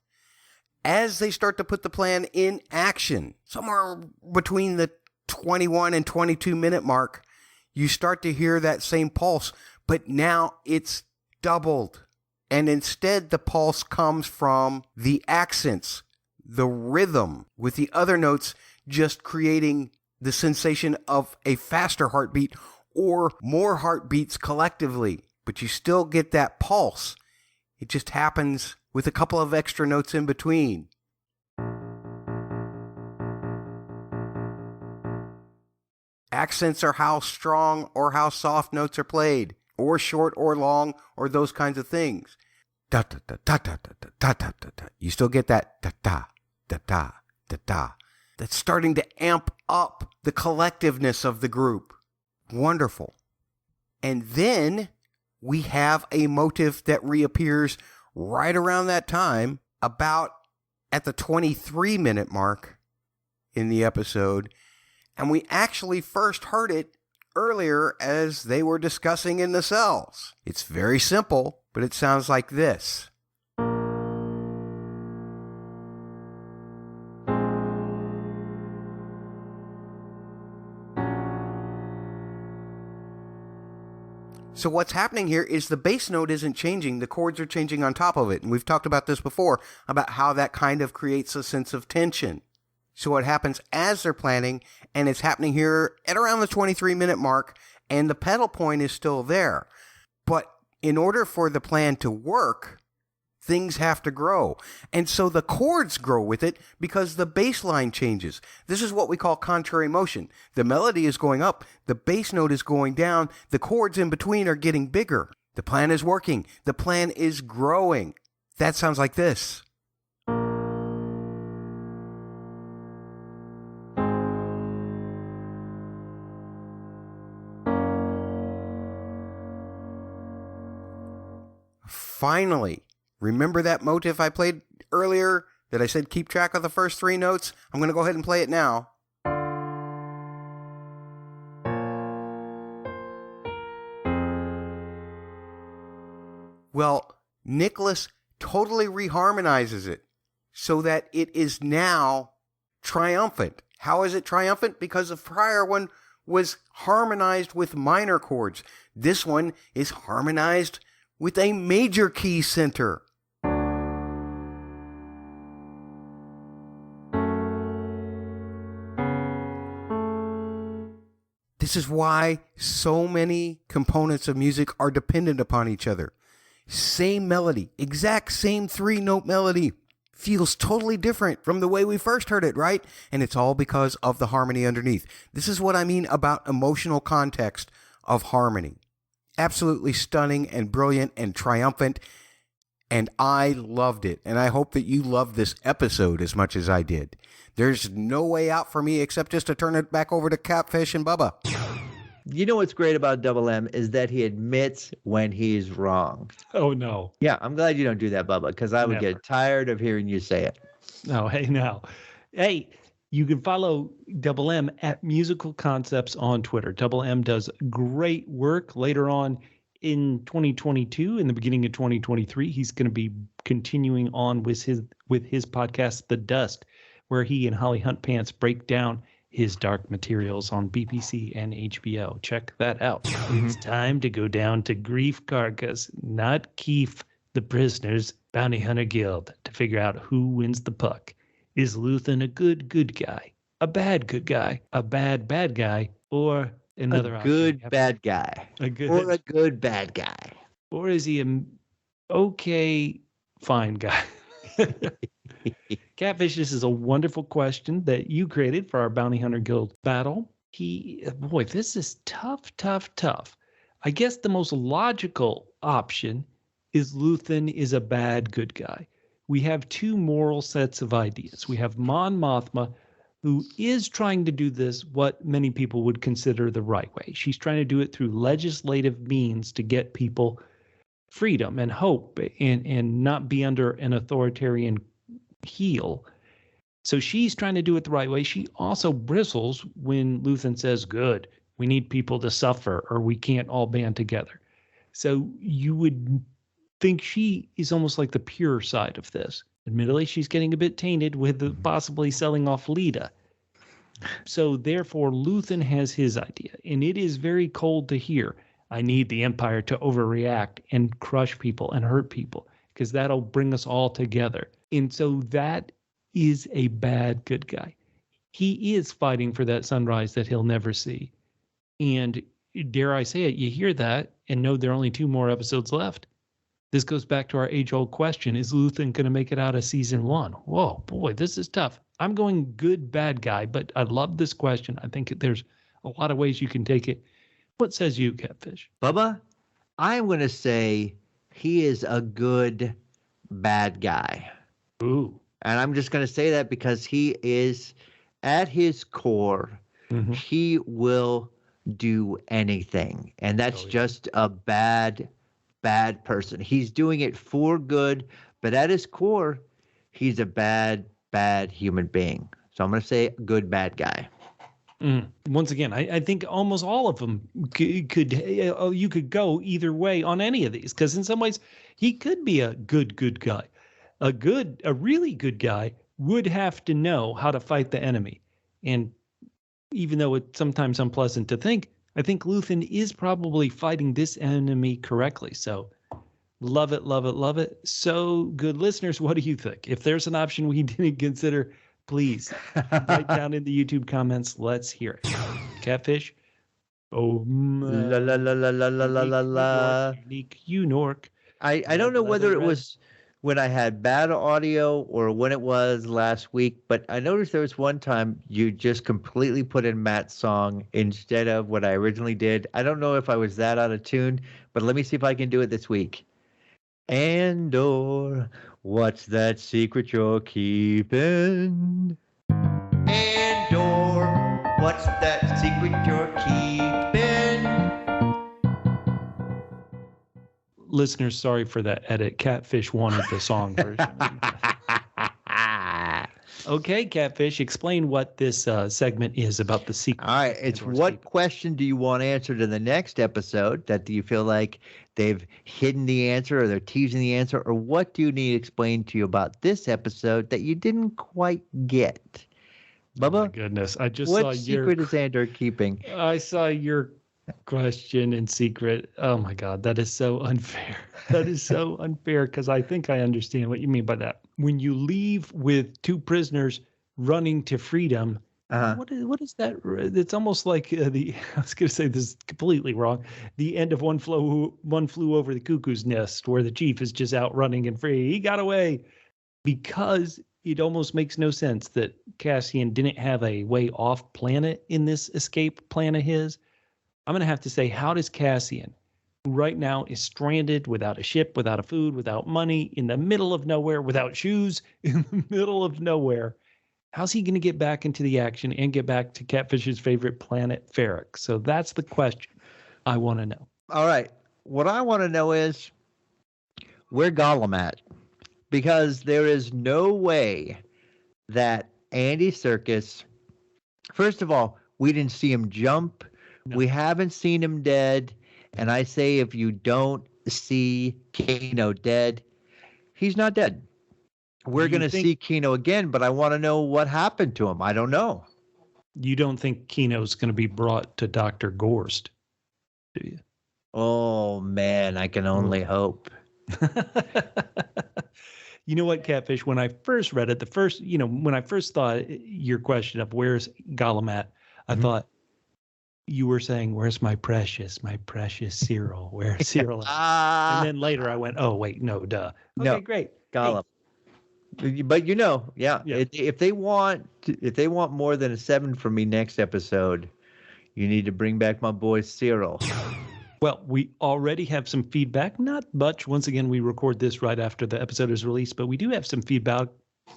As they start to put the plan in action, somewhere between the 21 and 22 minute mark, you start to hear that same pulse, but now it's doubled. And instead, the pulse comes from the accents, the rhythm, with the other notes just creating the sensation of a faster heartbeat or more heartbeats collectively. But you still get that pulse. It just happens with a couple of extra notes in between. Accents are how strong or how soft notes are played, or short or long, or those kinds of things. Da da da da da da da da da da. You still get that da da da da da da. That's starting to amp up the collectiveness of the group. Wonderful. And then we have a motive that reappears right around that time, about at the 23 minute mark in the episode. And we actually first heard it earlier as they were discussing in the cells. It's very simple, but it sounds like this. So what's happening here is the bass note isn't changing, the chords are changing on top of it. And we've talked about this before, about how that kind of creates a sense of tension. So what happens as they're planning, and it's happening here at around the 23 minute mark, and the pedal point is still there. But in order for the plan to work, things have to grow. And so the chords grow with it because the bass line changes. This is what we call contrary motion. The melody is going up, the bass note is going down, the chords in between are getting bigger. The plan is working. The plan is growing. That sounds like this. Finally, remember that motif I played earlier that I said keep track of the first 3 notes? I'm going to go ahead and play it now. Well, Nicholas totally reharmonizes it so that it is now triumphant. How is it triumphant? Because the prior one was harmonized with minor chords. This one is harmonized with a major key center. This is why so many components of music are dependent upon each other. Same melody, exact same 3-note melody, feels totally different from the way we first heard it, right? And it's all because of the harmony underneath. This is what I mean about emotional context of harmony. Absolutely stunning and brilliant and triumphant. And I loved it. And I hope that you loved this episode as much as I did. There's no way out for me except just to turn it back over to Catfish and Bubba. You know what's great about Double M is that he admits when he's wrong. Oh, no. Yeah, I'm glad you don't do that, Bubba, because I would get tired of hearing you say it. No, hey, no. Hey, you can follow Double M at Musical Concepts on Twitter. Double M does great work. Later on in 2022, in the beginning of 2023, he's going to be continuing on with his podcast, The Dust, where he and Holly Hunt Pants break down his Dark Materials on BBC and HBO. Check that out. Mm-hmm. It's time to go down to Grief Carcass, not Keef, the Prisoner's Bounty Hunter Guild, to figure out who wins the puck. Is Luthen a good guy, a bad good guy, a bad guy, or another good bad guy, a good bad guy, or is he an okay fine guy? Catfish, this is a wonderful question that you created for our Bounty Hunter Guild battle. This is tough. I guess the most logical option is Luthen is a bad good guy. We have 2 moral sets of ideas. We have Mon Mothma, who is trying to do this what many people would consider the right way. She's trying to do it through legislative means to get people freedom and hope and not be under an authoritarian heel. So she's trying to do it the right way. She also bristles when Luthen says, good, we need people to suffer or we can't all band together. So you would think she is almost like the pure side of this. Admittedly, she's getting a bit tainted with possibly selling off Leida. So therefore, Luthen has his idea, and it is very cold to hear. I need the Empire to overreact and crush people and hurt people because that'll bring us all together. And so that is a bad good guy. He is fighting for that sunrise that he'll never see. And dare I say it, you hear that and know there are only 2 more episodes left. This goes back to our age-old question, is Luthen going to make it out of season 1? Whoa, boy, this is tough. I'm going good, bad guy, but I love this question. I think there's a lot of ways you can take it. What says you, Catfish? Bubba, I'm going to say he is a good, bad guy. Ooh. And I'm just going to say that because he is, at his core, he will do anything. And that's just a bad person. He's doing it for good, but at his core, he's a bad human being. So I'm going to say good, bad guy. Once again, I think almost all of them you could go either way on any of these, because in some ways he could be a good guy. A really good guy would have to know how to fight the enemy. And even though it's sometimes unpleasant to think, I think Luthen is probably fighting this enemy correctly. So love it. So good listeners, what do you think? If there's an option we didn't consider, please write down in the YouTube comments. Let's hear it. Catfish. Oh, la la la la la la la la. Unique Unork. I don't know whether it was when I had bad audio or when it was last week, but I noticed there was one time you just completely put in Matt's song instead of what I originally did. I don't know if I was that out of tune, but let me see if I can do it this week. Andor, what's that secret you're keeping? Andor, what's that secret you're keeping? Listeners, sorry for that edit. Catfish wanted the song version. Okay, Catfish, explain what this segment is about the secret. All right, it's what question do you want answered in the next episode that do you feel like they've hidden the answer or they're teasing the answer, or what do you need explained to you about this episode that you didn't quite get? Bubba? Oh my goodness, I just what saw secret is Andor keeping? I saw your question in secret. Oh my God, that is so unfair. That is so unfair because I think I understand what you mean by that. When you leave with two prisoners running to freedom, what is that? It's almost like I was going to say this is completely wrong. The end of One Flew Over the Cuckoo's Nest, where the chief is just out running and free. He got away, because it almost makes no sense that Cassian didn't have a way off planet in this escape plan of his. I'm going to have to say, how does Cassian, who right now is stranded without a ship, without a food, without money, in the middle of nowhere, without shoes, in the middle of nowhere, how's he going to get back into the action and get back to Catfish's favorite planet, Ferric? So that's the question I want to know. All right. What I want to know is, where Gollum at? Because there is no way that Andy Serkis, first of all, we didn't see him jump. No. We haven't seen him dead. And I say if you don't see Kino dead, he's not dead. We're going to see Kino again, but I want to know what happened to him. I don't know. You don't think Kino's going to be brought to Dr. Gorst, do you? Oh, man, I can only hope. You know what, Catfish? When I first read it, when I first thought your question of where's Gollum at, I thought, you were saying, where's my precious Syril? Where's Syril? And then later I went, oh, wait, no, duh. Okay, no, great. Gollum. Hey. But yeah. If they want more than a 7 from me next episode, you need to bring back my boy Syril. Well, we already have some feedback. Not much. Once again, we record this right after the episode is released, but we do have some feedback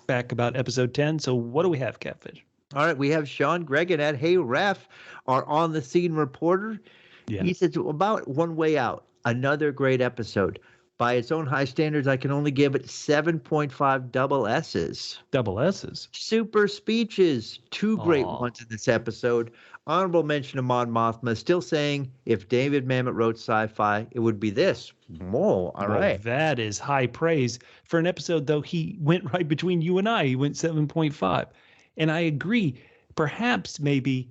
back about episode 10. So what do we have, Catfish? All right, we have Sean Gregan at Hey Ref, our on-the-scene reporter. Yeah. He says, about One Way Out, another great episode. By its own high standards, I can only give it 7.5 double S's. Double S's? Super speeches. 2 great ones in this episode. Honorable mention of Mon Mothma, still saying, if David Mamet wrote sci-fi, it would be this. Whoa, all right. That is high praise. For an episode, though, he went right between you and I. He went 7.5. And I agree, perhaps maybe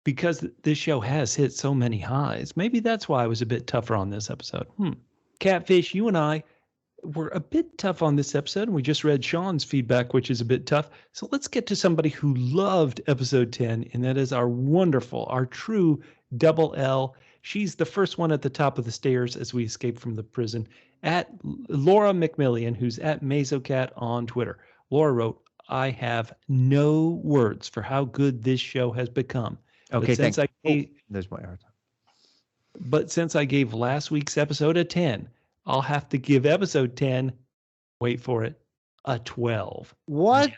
because this show has hit so many highs, maybe that's why I was a bit tougher on this episode. Catfish, you and I were a bit tough on this episode, and we just read Sean's feedback, which is a bit tough. So let's get to somebody who loved episode 10, and that is our true double L. She's the first one at the top of the stairs as we escape from the prison, at Laura McMillian, who's at Mesocat on Twitter. Laura wrote, I have no words for how good this show has become. Okay, thanks. There's my heart. But since I gave last week's episode a 10, I'll have to give episode 10, wait for it, a 12. What?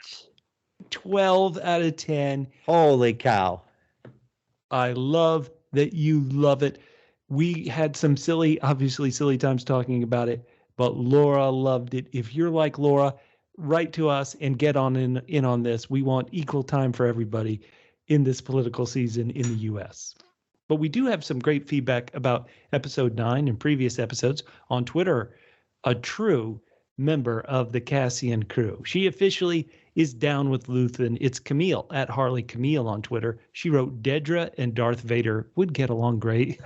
12 out of 10. Holy cow. I love that you love it. We had some silly times talking about it, but Laura loved it. If you're like Laura, write to us and get in on this. We want equal time for everybody in this political season in the U.S. But we do have some great feedback about episode 9 and previous episodes on Twitter. A true member of the Cassian crew. She officially is down with Luthen. It's Camille at Harley Camille on Twitter. She wrote, Dedra and Darth Vader would get along great.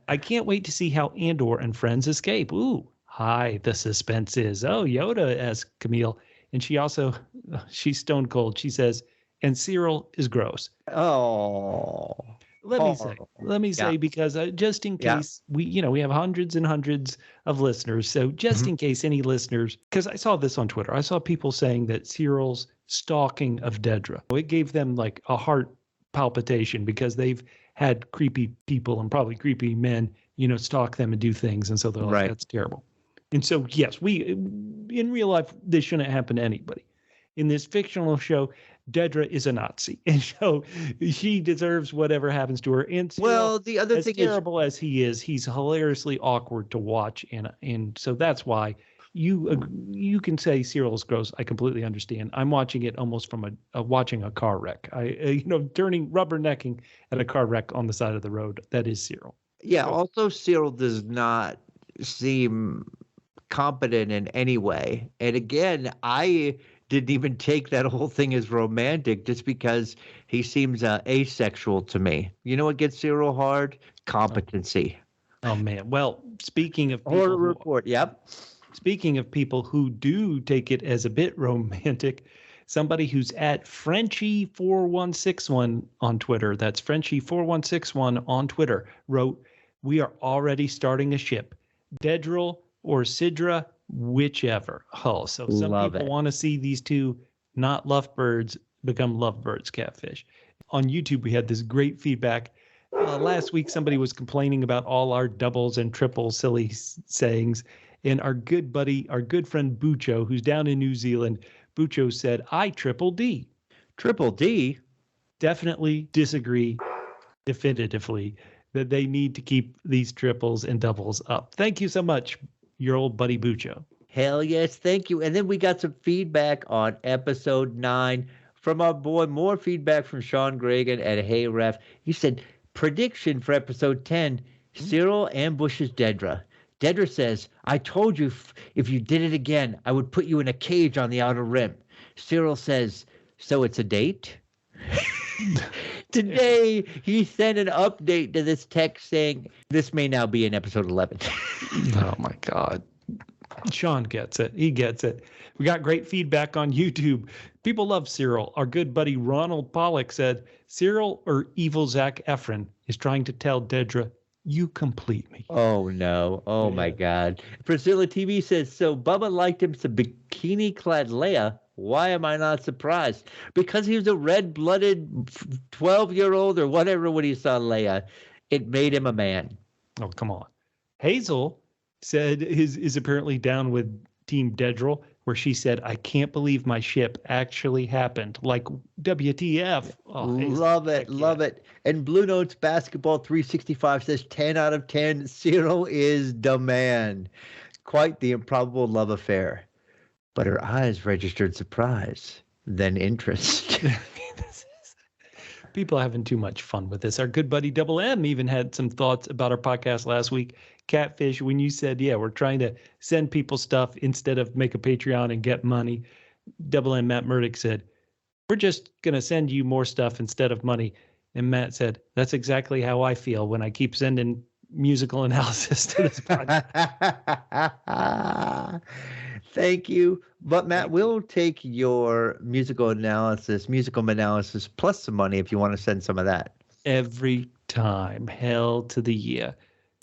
I can't wait to see how Andor and friends escape. Ooh. Hi, the suspense is. Oh, Yoda, as Camille. And she's stone cold. She says, and Syril is gross. Oh. Let me say, because just in case we have hundreds and hundreds of listeners. So just in case any listeners, because I saw this on Twitter, I saw people saying that Syril's stalking of Dedra, it gave them like a heart palpitation because they've had creepy people and probably creepy men, stalk them and do things. And so they're like, that's terrible. And so, yes, in real life, this shouldn't happen to anybody. In this fictional show, Dedra is a Nazi, and so she deserves whatever happens to her. And well, the other thing is, terrible as he is, he's hilariously awkward to watch, and so that's why you can say Syril is gross. I completely understand. I'm watching it almost from watching a car wreck. Rubbernecking at a car wreck on the side of the road. That is Syril. Yeah. Also, Syril does not seem competent in any way. And again, I didn't even take that whole thing as romantic just because he seems asexual to me. You know what gets Syril hard? Competency. Oh man. Well, speaking of Horror report. Yep. Speaking of people who do take it as a bit romantic, somebody who's at Frenchie4161 on Twitter, that's Frenchie4161 on Twitter, wrote, "We are already starting a ship. Dedra or Sidra, whichever." Oh, so some people want to see these two not lovebirds become lovebirds, Catfish. On YouTube, we had this great feedback. Last week, somebody was complaining about all our doubles and triples silly sayings. And our good buddy, our good friend Bucho, who's down in New Zealand, Bucho said, "I triple D." Triple D? Definitely disagree definitively that they need to keep these triples and doubles up. Thank you so much, your old buddy Bucho. Hell yes, thank you. And then we got some feedback on episode 9 from our boy. More feedback from Sean Gregan at Hey Ref. He said, prediction for episode 10, Syril ambushes Dedra. Dedra says, "I told you if you did it again, I would put you in a cage on the outer rim." Syril says, "So it's a date?" Today, he sent an update to this text saying, "This may now be in episode 11. Oh, my God. Sean gets it. He gets it. We got great feedback on YouTube. People love Syril. Our good buddy Ronald Pollock said, "Syril or evil Zac Efron is trying to tell Dedra, 'You complete me.'" Oh, no. Oh, my God. Priscilla TV says, "So Bubba liked him some bikini-clad Leia. Why am I not surprised?" Because he was a red-blooded 12-year-old or whatever when he saw Leia. It made him a man. Oh, come on. Hazel said is apparently down with Team Dedra, where she said, "I can't believe my ship actually happened." Like, WTF. Oh, love it. Love it. And Blue Notes Basketball 365 says 10 out of 10. Syril is the man. Quite the improbable love affair. But her eyes registered surprise, then interest. People are having too much fun with this. Our good buddy Double M even had some thoughts about our podcast last week. Catfish, when you said, yeah, we're trying to send people stuff instead of make a Patreon and get money, Double M Matt Murdock said, "We're just going to send you more stuff instead of money." And Matt said, "That's exactly how I feel when I keep sending musical analysis to this podcast." Thank you. But Matt, we'll take your musical analysis plus some money if you want to send some of that. Every time. Hell to the yeah.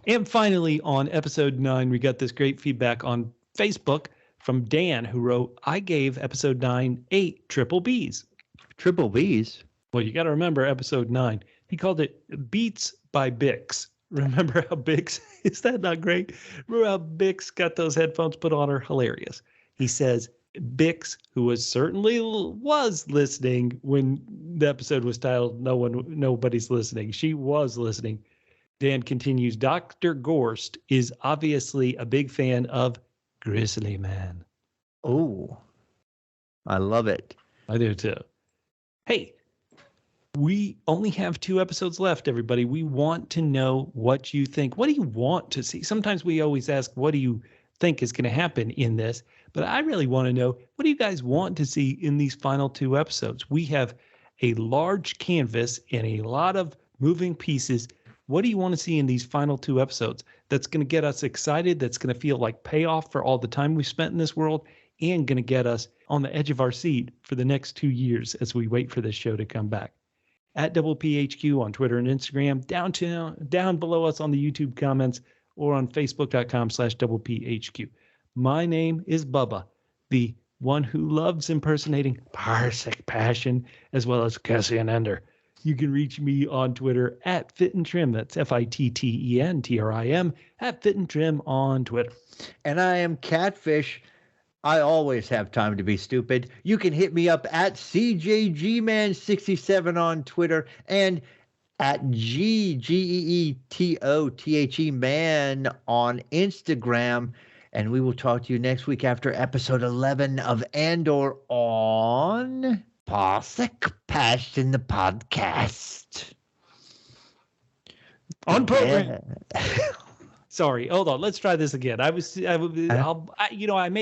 And finally, on episode 9, we got this great feedback on Facebook from Dan, who wrote, "I gave episode 9 8 triple Bs." Triple Bs? Well, you got to remember episode 9. He called it Beats by Bix. Remember how Bix, is that not great? Remember how Bix got those headphones put on her? Hilarious. He says, Bix, who was listening when the episode was titled Nobody's Listening. She was listening. Dan continues, "Dr. Gorst is obviously a big fan of Grizzly Man." Oh, I love it. I do too. Hey, we only have 2 episodes left, everybody. We want to know what you think. What do you want to see? Sometimes we always ask, what do you think is going to happen in this? But I really want to know, what do you guys want to see in these final 2 episodes? We have a large canvas and a lot of moving pieces. What do you want to see in these final 2 episodes that's going to get us excited, that's going to feel like payoff for all the time we've spent in this world, and going to get us on the edge of our seat for the next 2 years as we wait for this show to come back? at PHQ on Twitter and Instagram, down below us on the YouTube comments, or on Facebook.com/PHQ. My name is Bubba, the one who loves impersonating Parsec Passion, as well as Cassian Andor. You can reach me on Twitter at FitandTrim. That's FITTENTRIM, at FitandTrim on Twitter. And I am Catfish. I always have time to be stupid. You can hit me up at CJGman67 on Twitter and at GGEETOTHE man on Instagram. And we will talk to you next week after episode 11 of Andor on Parsec Passion, the podcast. On program. Sorry, hold on. Let's try this again. I may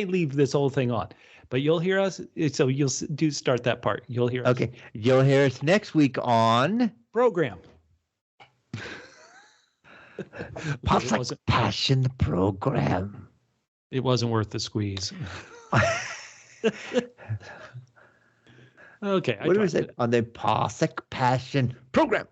leave this whole thing on, but you'll hear us. So you'll do start that part. You'll hear us. Okay. You'll hear us next week on program. Parsec Passion, the program. It wasn't worth the squeeze. Okay. What was it on the Parsec Passion program?